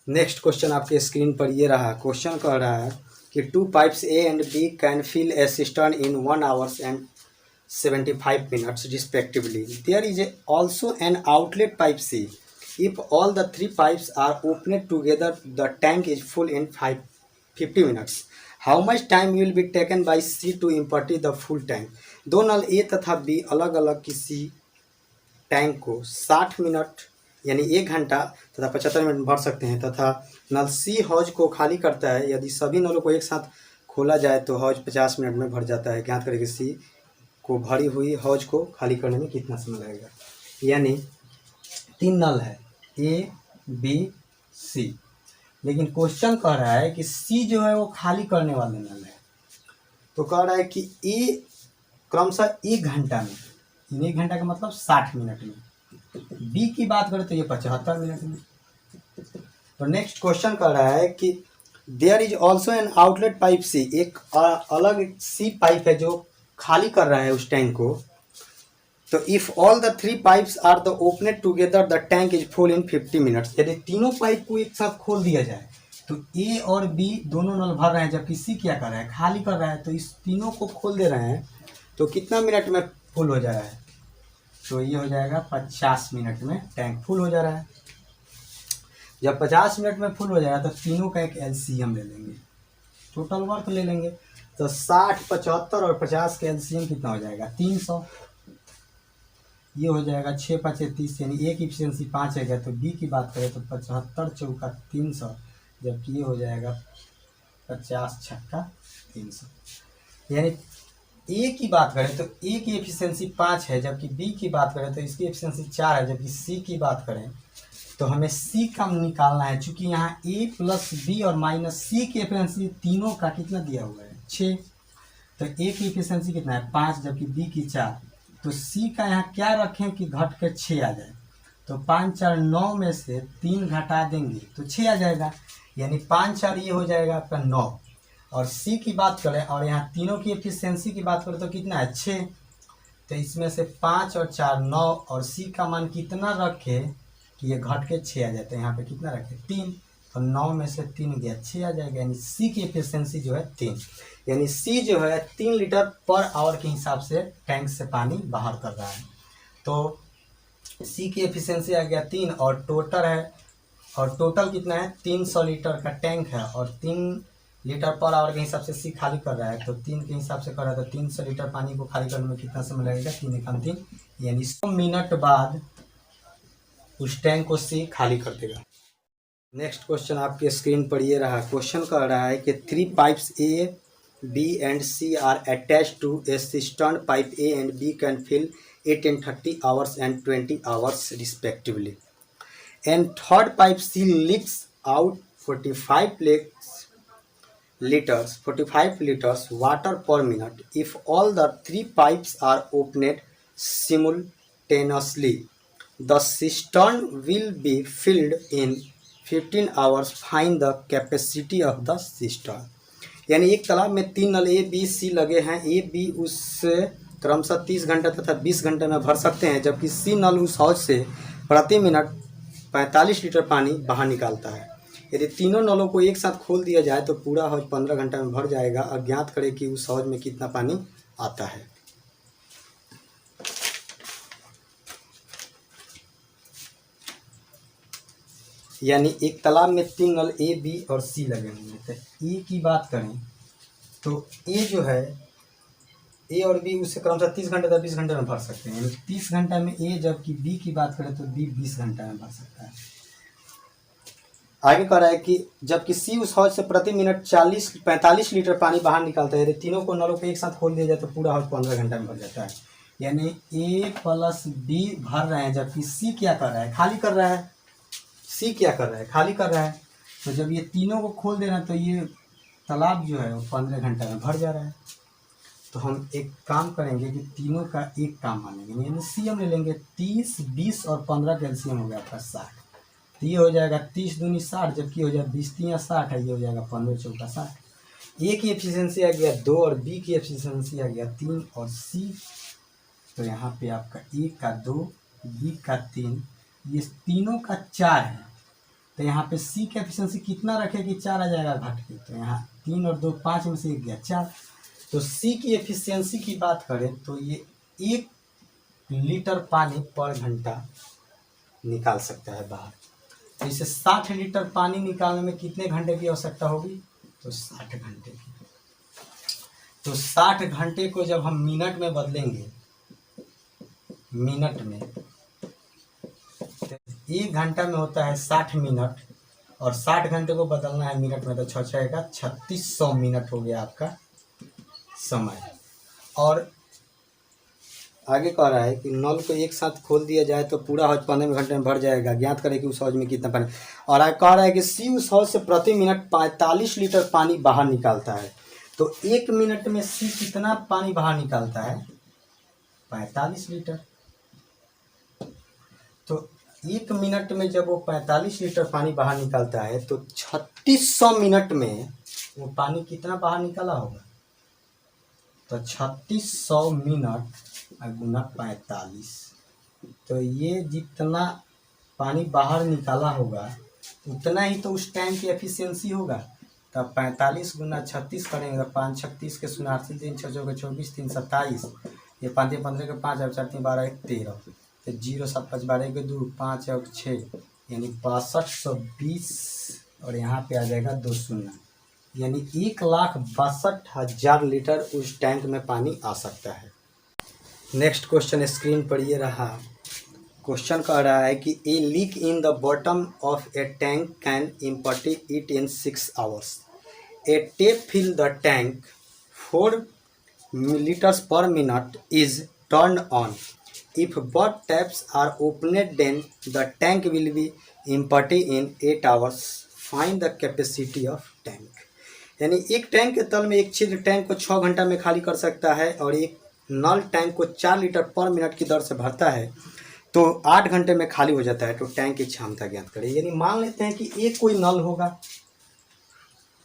नेक्स्ट क्वेश्चन आपके स्क्रीन पर ये रहा। क्वेश्चन कह रहा है कि 2 pipes A and B can fill a cistern in 1 hours and 75 minutes respectively. There is also an outlet pipe C. If all the 3 pipes are opened together, the tank is full in 50 minutes. How much time will be taken by C to empty the full tank? दो नल A तथा B अलग अलग किसी tank को 60 minute यानी 1 घंटा तथा 75 minute भर सकते हैं, तथा नल C हौज को खाली करता है। यदि सभी नलों को एक साथ खोला जाए तो हौज 50 मिनट में भर जाता है। ज्ञात करें कि C को भरी हुई हौज को खाली करने में कितना समय लगेगा। यानी 3 नल है ए बी सी, लेकिन क्वेश्चन कह रहा है कि सी जो है वो खाली करने वाले नल है। तो कह रहा है कि ए क्रमशः 1 घंटा में, 1 घंटा का मतलब 60 मिनट में, बी की बात करें तो ये 75 मिनट में। तो नेक्स्ट क्वेश्चन कह रहा है कि there is also an outlet pipe C, एक अलग सी पाइप है जो खाली कर रहा है उस टैंक को। तो if all the 3 pipes are the opened together the tank is full in 50 minutes. यदि तीनों पाइप को एक साथ खोल दिया जाए तो ए और बी दोनों नल भर रहे हैं, जबकि सी क्या कर रहा है? खाली कर रहा है। तो इस तीनों को खोल दे रहे हैं तो कितना मिनट में फुल हो जा रहा है? तो ये हो जाएगा 50 मिनट में टैंक फुल हो जा रहा है। जब 50 मिनट में फुल हो जाएगा तो तीनों का एक एलसीएम ले लेंगे, टोटल वर्क ले लेंगे। तो 60, 75 और 50 के एलसीएम कितना हो जाएगा? 300। ये हो जाएगा 6 5 30, यानी ए की एफिशिएंसी 5 है। तो बी की बात करें तो 75 चौका 300, जबकि ये हो जाएगा 50 छक्का 300। यानी ए की बात करें तो ए की एफिशिएंसी 5 है, जबकि बी की बात करें तो इसकी एफिशिएंसी 4 है, जबकि सी की बात करें तो हमें सी का निकालना है। चूंकि यहाँ ए प्लस बी और माइनस सी की एफिशिएंसी तीनों का कितना दिया हुआ है? 6। तो ए की एफिशिएंसी कितना है? 5, जबकि बी की 4। तो सी का यहाँ क्या रखें कि घट के 6 आ जाए? तो 5 4 9 में से 3 घटा देंगे तो 6 आ जाएगा, यानी 5 4 ये हो जाएगा आपका 9। और सी की बात करें और यहाँ तीनों की एफिशिएंसी की बात करें तो कितना है? 6। तो इसमें से 5 और 4 9, और सी का मान कितना रखे कि ये घट के 6 आ जाते हैं? यहाँ पे कितना रखे? 3। तो 9 में से 3 गया 6 आ जाएगा, यानी सी की एफिशिएंसी जो है 3। यानी सी जो है 3 लीटर पर आवर के हिसाब से टैंक से पानी बाहर कर रहा है। तो सी की एफिशिएंसी आ गया 3, और टोटल है, और टोटल कितना है? 300 लीटर का टैंक है, और 3 लीटर पर आवर के हिसाब से सी खाली कर रहा है। तो 3 के हिसाब से कर रहा है तो 300 लीटर पानी को खाली करने में कितना समय लगेगा? 3 × 3, यानी 100 मिनट बाद उस टैंक को सी खाली कर देगा। नेक्स्ट क्वेश्चन आपके स्क्रीन पर ये रहा। क्वेश्चन कह रहा है कि 3 pipes A B and C are attached to a cistern. Pipe A and B can fill 8 and 30 hours and 20 hours respectively. And third pipe C leaks out 45 liters water per minute. If all the 3 pipes are opened simultaneously, the cistern will be filled in 15 hours. Find the capacity of the cistern. यानी एक तालाब में 3 नल A B C लगे हैं। A B उस क्रमशः 30 घंटे तथा 20 घंटे में भर सकते हैं, जबकि सी नल उस हौज से प्रति मिनट 45 लीटर पानी बाहर निकालता है। यदि तीनों नलों को एक साथ खोल दिया जाए तो पूरा हौज 15 घंटे में भर जाएगा। अब ज्ञात करें कि उस हौज में कितना पानी आता है। यानी एक तालाब में 3 नल ए, बी और सी लगे होंगे। तो ए की बात करें तो ए जो है, ए और बी उससे क्रमशः 30 घंटे तक 20 घंटे में भर सकते हैं। यानी 30 घंटे में ए, जबकि बी की बात करें तो बी 20 घंटे में भर सकता है। आगे कह रहा है कि जबकि सी उस हौज से प्रति मिनट 45 लीटर पानी बाहर निकालता है। यदि तीनों को नलों को एक साथ खोल दिया जाए तो पूरा हौज 15 घंटे में भर जाता है। यानी ए प्लस बी भर रहे हैं, जबकि सी क्या कर रहा है, खाली कर रहा है। सी क्या कर रहा है, खाली कर रहा है। तो जब ये तीनों को खोल देना तो ये तालाब जो है वो 15 घंटे में भर जा रहा है। तो हम एक काम करेंगे कि तीनों का एक काम मानेंगे, यानी सी हम ले लेंगे 30, 20 और 15 का एलसीएम हो गया आपका 60। तो ये हो जाएगा 30 दूनी 60, जबकि हो जाएगा 20 3 60 है, ये हो जाएगा 15 चौका 60। ए की एफिशिएंसी आ गया 2 और बी की एफिशिएंसी आ गया 3 और सी, तो यहाँ पे आपका ए का 2, बी का 3, ये तीनों का 4 है। तो यहाँ पे सी की एफिशिएंसी कितना रखे कि 4 आ जाएगा घट के। तो यहाँ 3 और 2 5 में से 1 गया 4। तो सी की एफिशिएंसी की बात करें तो ये 1 लीटर पानी पर घंटा निकाल सकता है बाहर। तो इसे 60 लीटर पानी निकालने में कितने घंटे की आवश्यकता होगी, तो 60 घंटे की। तो 60 घंटे को जब हम मिनट में बदलेंगे, मिनट में, तो 1 घंटा में होता है 60 मिनट, और 60 घंटे को बदलना है मिनट में तो 3600 मिनट हो गया आपका समय। और आगे कह रहा है कि नल को एक साथ खोल दिया जाए तो पूरा हौज 15 घंटे में भर जाएगा। ज्ञात करें कि उस हौज में कितना पानी। और आगे कह रहा है कि सी उस हौज से प्रति मिनट 45 लीटर पानी बाहर निकालता है। तो 1 मिनट में सी कितना पानी बाहर निकालता है, 45 लीटर। तो 1 मिनट में जब वो 45 लीटर पानी बाहर निकालता है तो 3600 मिनट में वो पानी कितना बाहर निकाला होगा, तो 3600 मिनट गुना 45। तो ये जितना पानी बाहर निकाला होगा उतना ही तो उस टैंक की एफिशिएंसी होगा। तब 45 गुना 36 करेंगे तो 5 36 के 89 3 6 24 3 27, ये 5 15 के 5 और 4 3 12 1 13, तो 0 7 5 12 के 2 5 और 6 यानी 6220, और यहाँ पे आ जाएगा 2 शून्य, यानी 1,62,000 लीटर उस टैंक में पानी आ सकता है। नेक्स्ट क्वेश्चन स्क्रीन पर ये रहा। क्वेश्चन कह रहा है कि a leak in the bottom of a tank can empty it in 6 hours। A tap fill the tank 4 liters per minute is turned on. If both taps are opened then the tank will be empty in 8 hours. Find the capacity of tank। यानी एक tank के तल में एक छिद्र tank को 6 घंटा में खाली कर सकता है, और एक नल टैंक को 4 लीटर पर मिनट की दर से भरता है तो 8 घंटे में खाली हो जाता है। तो टैंक की क्षमता ज्ञात करें। यानी मान लेते हैं कि एक कोई नल होगा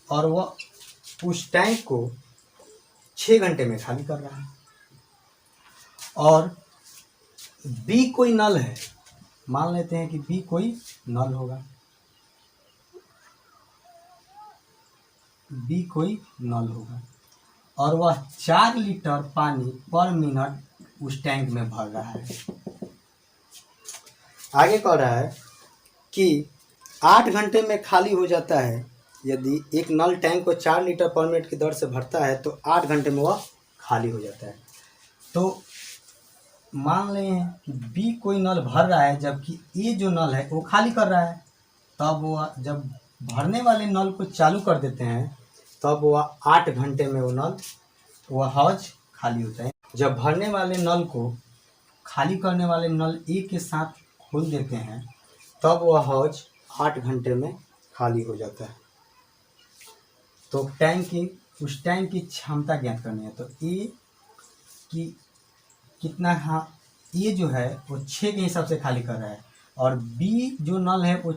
और वह उस टैंक को 6 घंटे में खाली कर रहा है, और बी कोई नल है, मान लेते हैं कि बी कोई नल होगा, बी कोई नल होगा और वह 4 लीटर पानी पर मिनट उस टैंक में भर रहा है। आगे कह रहा है कि 8 घंटे में खाली हो जाता है। यदि एक नल टैंक को 4 लीटर पर मिनट की दर से भरता है तो 8 घंटे में वह खाली हो जाता है। तो मान लें कि बी कोई नल भर रहा है जबकि ए जो नल है वो खाली कर रहा है, तब वह जब भरने वाले नल को चालू कर देते हैं तब वह 8 घंटे में वह हौज खाली होता है। जब भरने वाले नल को खाली करने वाले नल ए के साथ खोल देते हैं तब वह हौज 8 घंटे में खाली हो जाता है। तो उस टैंक की क्षमता ज्ञात करनी है। तो ए की कितना, हाँ ए जो है वो 6 के हिसाब से खाली कर रहा है, और बी जो नल है वो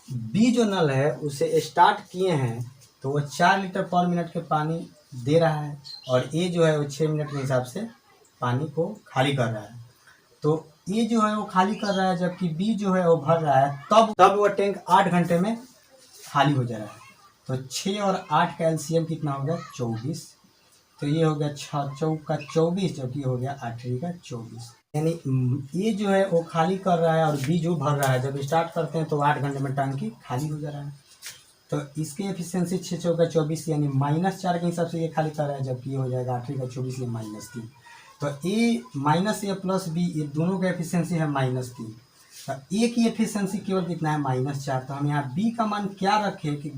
बी जो नल है उसे स्टार्ट किए हैं तो वो 4 लीटर पर मिनट के पानी दे रहा है और ए जो है वो 6 मिनट के हिसाब से पानी को खाली कर रहा है। तो ए जो है वो खाली कर रहा है जबकि बी जो है वो भर रहा है, तब वो टैंक 8 घंटे में खाली हो जा रहा है। तो 6 और 8 का एलसीएम कितना हो गया? 24। तो ये हो गया 6 चौक का 24, जबकि हो गया 8 का 24। यानी ये जो है वो खाली कर रहा है और बी जो भर रहा है। जब स्टार्ट करते हैं तो 8 घंटे में टंकी खाली हो जा रहा है। तो इसकी एफिशिएंसी 6 चौका 24 यानी -4 के हिसाब से ये खाली कर रहा है, जबकि ये हो जाएगा 8 का 24 ये -3। तो ए माइनस ए प्लस बी ये दोनों का एफिशिएंसी है -3। तो ए की एफिशिएंसी केवल कितना है? -4। तो हम यहाँ बी का मान क्या रखें कि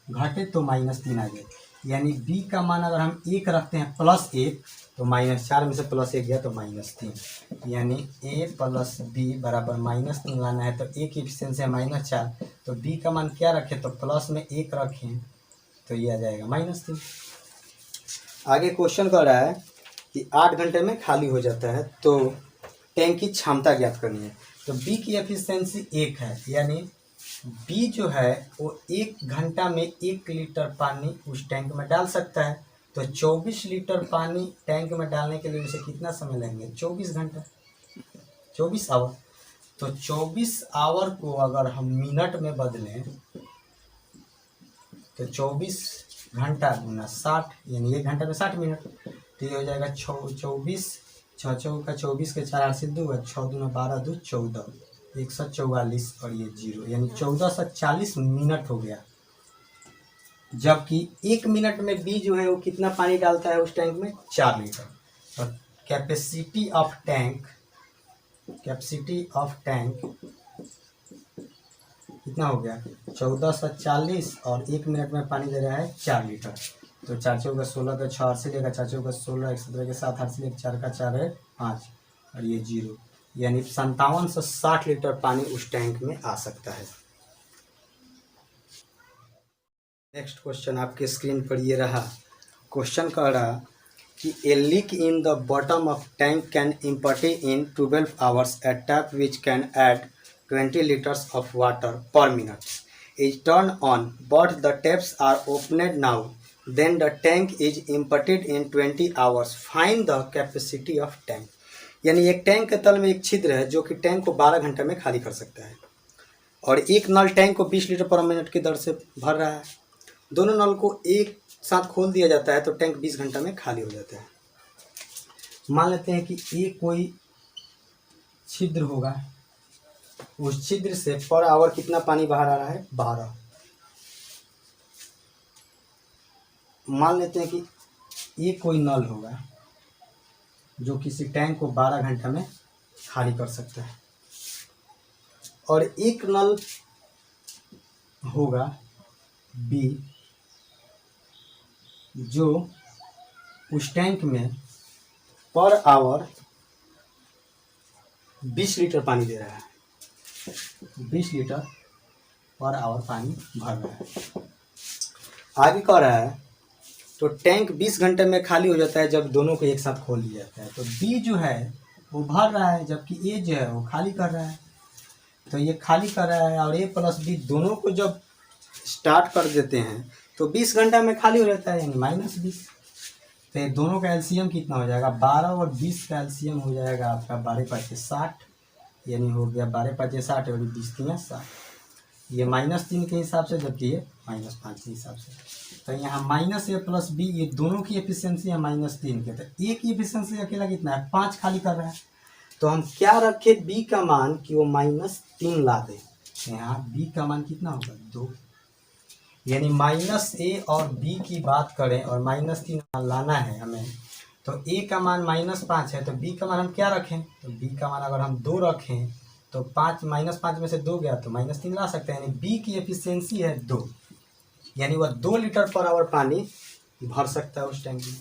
घटे तो -3 आ जाए। यानी बी का मान अगर हम 1 रखते हैं +1 तो -4 में से +1 गया तो -3। यानी a प्लस बी बराबर -3 लाना है। तो a की एफिशिएंसी है -4, तो b का मान क्या रखें? तो प्लस में 1 रखें तो ये आ जाएगा -3। आगे क्वेश्चन कर रहा है कि 8 घंटे में खाली हो जाता है तो टैंक की क्षमता ज्ञात करनी है। तो b की एफिशिएंसी 1 है, यानी बी जो है वो 1 घंटा में 1 लीटर पानी उस टैंक में डाल सकता है। तो 24 लीटर पानी टैंक में डालने के लिए उसे कितना समय लेंगे? 24 घंटा, 24 आवर। तो 24 आवर को अगर हम मिनट में बदलें तो 24 घंटा गुना 60 यानी 1 घंटा में 60 मिनट। तो ये हो जाएगा 24 6 चौका 24 के 4 8 से 2 6 दूना 12 2 14 144 और ये 0 यानी 1440 मिनट हो गया। जबकि 1 मिनट में बी जो है वो कितना पानी डालता है उस टैंक में? 4 लीटर। और कैपेसिटी ऑफ टैंक कितना हो गया? 1440 और 1 मिनट में पानी दे रहा है 4 लीटर। तो 4 चौका 16 का 6 8 से लेगा 4 चौका 16 1 17 के 7 8 से लेकर 4 का 4 है 5 और ये 0 यानी 57 से 60 लीटर पानी उस टैंक में आ सकता है। नेक्स्ट क्वेश्चन आपके स्क्रीन पर ये रहा। क्वेश्चन कह रहा कि a leak in the bottom of tank can empty in 12 hours a tap which can add 20 liters of water per minute is turned on but the taps are opened now, then the tank is emptied in 20 hours. Find the capacity of tank. यानी एक tank के तल में एक छिद्र है जो कि टैंक को 12 घंटे में खाली कर सकता है और एक नल टैंक को 20 लीटर पर मिनट की दर से भर रहा है। दोनों नल को एक साथ खोल दिया जाता है तो टैंक 20 घंटा में खाली हो जाता है। मान लेते हैं कि ये कोई छिद्र होगा, उस छिद्र से पर आवर कितना पानी बाहर आ रहा है? 12। मान लेते हैं कि ये कोई नल होगा जो किसी टैंक को 12 घंटा में खाली कर सकता है और एक नल होगा बी जो उस टैंक में पर आवर 20 लीटर पानी दे रहा है, 20 लीटर पर आवर पानी भर रहा है। आगे कह रहा है तो टैंक 20 घंटे में खाली हो जाता है जब दोनों को एक साथ खोल दिया जाता है। तो बी जो है वो भर रहा है जबकि ए जो है वो खाली कर रहा है। तो ये खाली कर रहा है और ए प्लस बी दोनों को जब स्टार्ट कर देते हैं तो 20 घंटा में खाली हो जाता है यानी -20। तो ये दोनों का एलसीएम कितना हो जाएगा? 12 और 20 का एलसीएम हो जाएगा आपका 12 × 5 = 60 यानी हो गया 12 × 5 = 60 और 20 × 3 = 60। ये -3 के हिसाब से जबकि ये -5 के हिसाब से। तो यहाँ -a प्लस बी ये दोनों की एफिशिएंसी है -3 के। तो ए की एफिशिएंसी अकेला कितना है? 5 खाली कर रहा है। तो हम क्या रखें बी का मान कि वो -3 ला दे। यहाँ बी का मान कितना होगा? 2। यानी -a और b की बात करें और -3 लाना है हमें तो a का मान -5 है तो b का मान हम क्या रखें? तो b का मान अगर हम 2 रखें तो 5 -5 में से 2 गया तो -3 ला सकते हैं। यानी b की एफिशिएंसी है 2 यानी वह 2 लीटर पर आवर पानी भर सकता है उस टैंक में।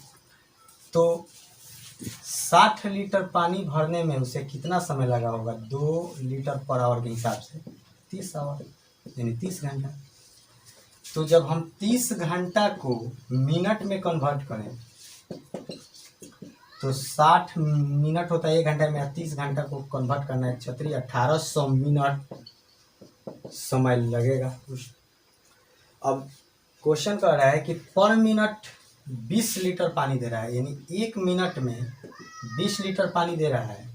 तो 60 लीटर पानी भरने में उसे कितना समय लगा होगा? 2 लीटर पर आवर के हिसाब से 30 आवर यानी 30 घंटा। तो जब हम 30 घंटा को मिनट में कन्वर्ट करें तो 60 मिनट होता है 1 घंटे में, 30 घंटा को कन्वर्ट करना है 1800 मिनट समय लगेगा। अब क्वेश्चन कह रहा है कि पर मिनट 20 लीटर पानी दे रहा है, यानी 1 मिनट में 20 लीटर पानी दे रहा है,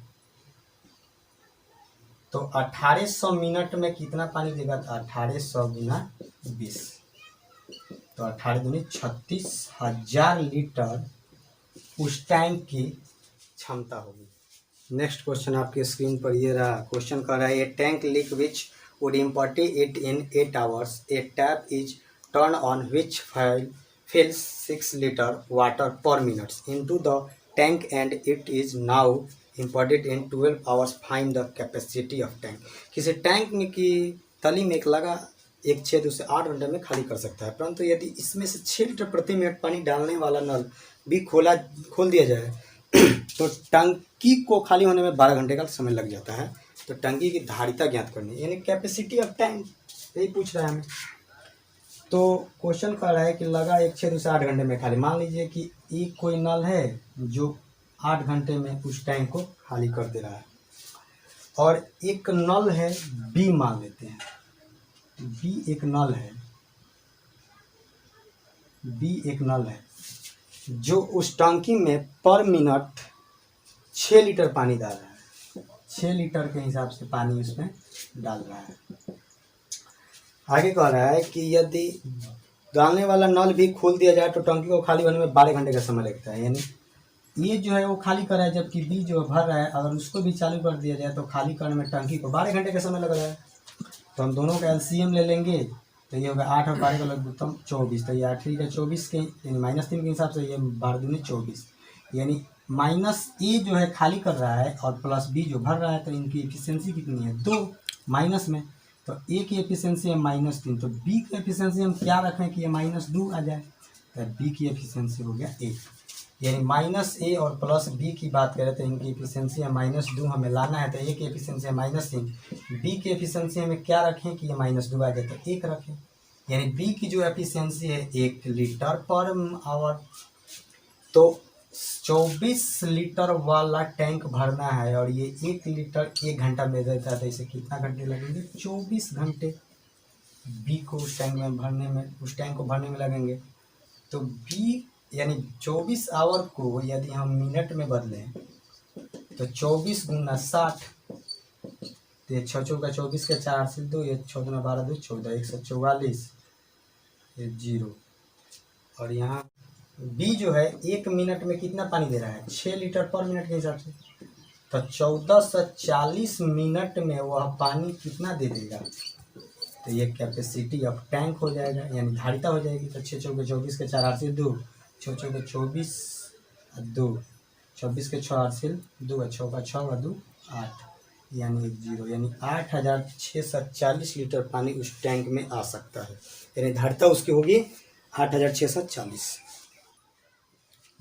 तो 1800 मिनट में कितना पानी देगा? तो 1800 गुना 20, तो 18 दूनी 36,000 लीटर उस टैंक की क्षमता होगी। नेक्स्ट क्वेश्चन आपके स्क्रीन पर ये रहा। क्वेश्चन कर रहा है, a tank leak which would empty it in 8 hours, a tap is turn on which fills 6 liter water per minute into the tank and it is now imported in 12 hours. Find the capacity of tank. किसी tank में की तली में एक लगा एक छेद उसे 8 घंटे में खाली कर सकता है, परंतु यदि इसमें से 6 लीटर प्रति मिनट पानी डालने वाला नल भी खोल दिया जाए तो टंकी को खाली होने में 12 घंटे का समय लग जाता है। तो टंकी की धारिता ज्ञात करनी, यानी कैपेसिटी ऑफ टैंक, यही पूछ रहा है हमें। तो क्वेश्चन कर रहा है कि लगा एक छेद उसे 8 घंटे में खाली। मान लीजिए कि एक कोई नल है जो 8 घंटे में उस टैंक को खाली कर दे रहा है, और एक नल है बी, मान लेते हैं बी एक नल है, बी एक नल है जो उस टंकी में पर मिनट 6 लीटर पानी डाल रहा है, 6 लीटर के हिसाब से पानी उसमें डाल रहा है। आगे कह रहा है कि यदि डालने वाला नल भी खोल दिया जाए तो टंकी को खाली होने में 12 घंटे का समय लगता है, यानी ये जो है वो खाली कर रहा है, जबकि बी जो भर रहा है, अगर उसको भी चालू कर दिया जाए तो खाली करने में टंकी को 12 घंटे का समय लग रहा है। तो हम दोनों का एलसीएम ले लेंगे, तो ये होगा 8 और 12 का लगभग 24, तो ये 8 का 24 के यानी -3 के हिसाब से ये 12 दूनी 24, यानी माइनस ए जो है खाली कर रहा है और प्लस बी जो भर रहा है, तो इनकी एफिशिएंसी कितनी है? 2 माइनस में, तो ए की एफिशिएंसी है -3, तो बी की एफिशिएंसी हम क्या रखें कि ये -2 आ जाए, तो बी की एफिशिएंसी हो गया 1, यानी -a और प्लस बी की बात करें तो इनकी एफिशिएंसी है -2 हमें लाना है, तो ए की एफिशिएंसी है -3, बी की एफिशिएंसी हमें क्या रखें कि ये -2 आ जाए, तो 1 रखें, यानी बी की जो एफिशिएंसी है 1 लीटर पर आवर। तो 24 लीटर वाला टैंक भरना है और ये 1 लीटर 1 घंटा में देता है, तो इसे कितना घंटे लगेंगे? 24 घंटे बी को उस टैंक को भरने में लगेंगे। तो बी यानी 24 आवर को यदि हम मिनट में बदलें तो 24 गुना 60, तो ये 6 चौका 24 के 4 से 2, ये 6 गुना 12 2 14, 144, ये 0, और यहाँ बी जो है 1 मिनट में कितना पानी दे रहा है? 6 लीटर पर मिनट के हिसाब से, तो 1440 मिनट में वह पानी कितना दे देगा? तो ये कैपेसिटी ऑफ टैंक हो जाएगा, यानी धारिता हो जाएगी। तो 6 चौके 24 के 4 8 से 2, 6 चौके 24 2, 24 के 6 8 से 2, 6 का 6 2 8, यानी 0, यानी 8640 लीटर पानी उस टैंक में आ सकता है, यानी धारिता उसकी होगी 8640।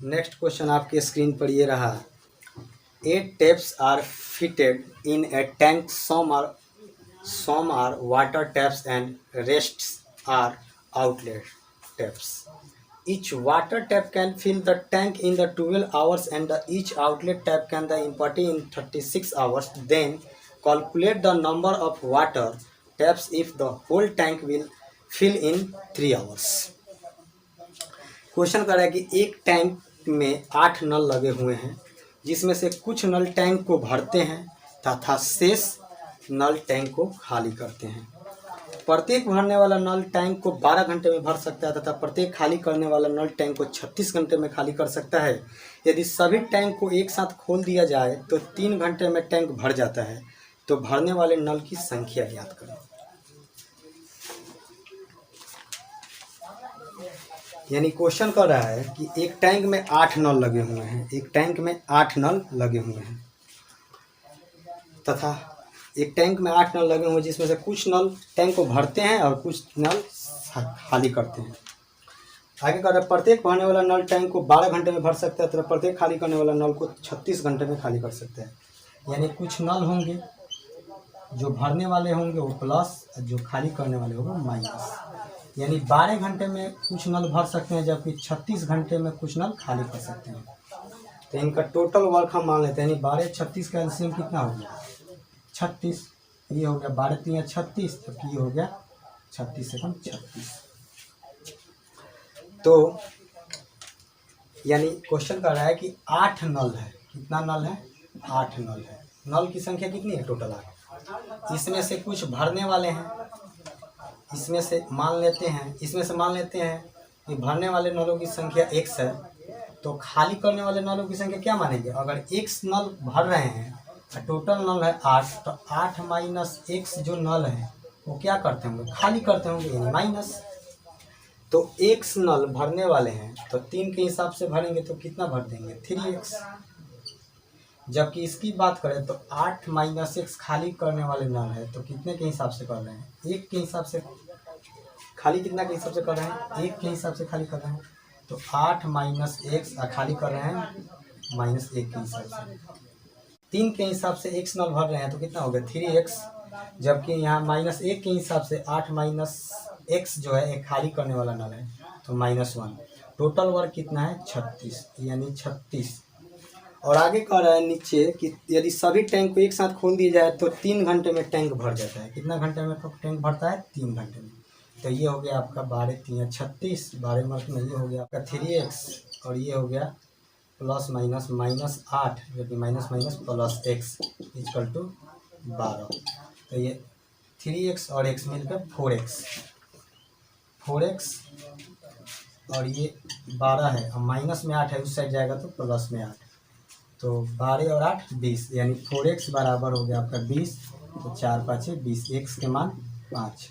नेक्स्ट क्वेश्चन आपके स्क्रीन पर ये रहा। 8 taps are fitted in a tank. Some are water taps and rest are outlet taps. Each water tap can fill the tank in the 12 hours and each outlet tap can the empty in 36 hours. Then calculate the number of water taps if the whole tank will fill in 3 hours. Question कर रहा है कि एक tank में 8 नल लगे हुए हैं, जिसमें से कुछ नल टैंक को भरते हैं तथा शेष नल टैंक को खाली करते हैं। प्रत्येक भरने वाला नल टैंक को 12 घंटे में भर सकता है तथा प्रत्येक खाली करने वाला नल टैंक को 36 घंटे में खाली कर सकता है। यदि सभी टैंक को एक साथ खोल दिया जाए तो 3 घंटे में टैंक भर जाता है। तो भरने वाले नल की संख्या ज्ञात करें। यानी क्वेश्चन कर रहा है कि एक टैंक में 8 नल लगे हुए हैं, एक टैंक में 8 नल लगे हुए हैं तथा एक टैंक में 8 नल लगे हुए हैं, जिसमें से कुछ नल टैंक को भरते हैं और कुछ नल खाली करते हैं। आगे कर रहा है प्रत्येक भरने वाला नल टैंक को 12 घंटे में भर सकता है तथा प्रत्येक खाली करने वाला नल को 36 घंटे में खाली कर सकता है। यानी कुछ नल होंगे जो भरने वाले होंगे वो प्लस, जो खाली करने वाले होंगे माइनस। यानी 12 घंटे में कुछ नल भर सकते हैं जबकि 36 घंटे में कुछ नल खाली कर सकते हैं। तो इनका टोटल वर्क हम मान लेते हैं, यानी 12 36 का एलसीएम कितना हो गया? 36, ये हो गया 12 3 36, तो ये हो गया 36 से कम 36। तो यानी क्वेश्चन कर रहा है कि 8 नल है। कितना नल है? 8 नल है। नल की संख्या कितनी है? टोटल 8। इसमें से कुछ भरने वाले हैं, इसमें से मान लेते हैं कि भरने वाले नलों की संख्या x है, तो खाली करने वाले नलों की संख्या क्या मानेंगे? अगर x नल भर रहे हैं, टोटल नल है 8, तो 8 माइनस x जो नल है वो क्या करते होंगे? खाली करते होंगे, यानी माइनस। तो x नल भरने वाले हैं तो 3 के हिसाब से भरेंगे तो कितना भर देंगे? 3x। जबकि इसकी बात करें तो 8 माइनस x खाली करने वाले नल है, तो कितने के हिसाब से कर रहे हैं? 1 के हिसाब से खाली। कितना के हिसाब से कर रहे हैं? 1 के हिसाब से खाली कर रहे हैं। तो 8 माइनस x खाली कर रहे हैं -1 के हिसाब से। 3 के हिसाब से x नल भर रहे हैं तो कितना हो गया? 3x। जबकि यहाँ -1 के हिसाब से 8 माइनस x जो है एक खाली करने वाला नल है, तो -1। टोटल वर्क कितना है? 36, यानी 36। और आगे कह रहा है नीचे कि यदि सभी टैंक को एक साथ खोल दिया जाए तो 3 घंटे में टैंक भर जाता है। कितना घंटे में टैंक भरता है? 3 घंटे में। तो ये हो गया आपका 12 3 36, 12 मार्क में ये हो गया आपका 3x, और ये हो गया प्लस माइनस -8, जो कि minus minus plus x equal to 12। तो ये 3x और x मिलकर 4x और ये 12 है, और माइनस में 8 है, उस साइड जाएगा तो प्लस में 8, तो 12 और 8 20, यानी 4x बराबर हो गया आपका 20। तो 4 5 20, x के मान 5।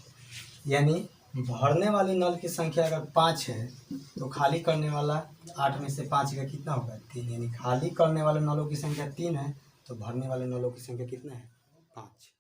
यानी भरने वाली नल की संख्या अगर 5 है तो खाली करने वाला 8 में से 5 का कितना होगा? 3। यानी खाली करने वाले नलों की संख्या 3 है, तो भरने वाले नलों की संख्या कितना है? 5।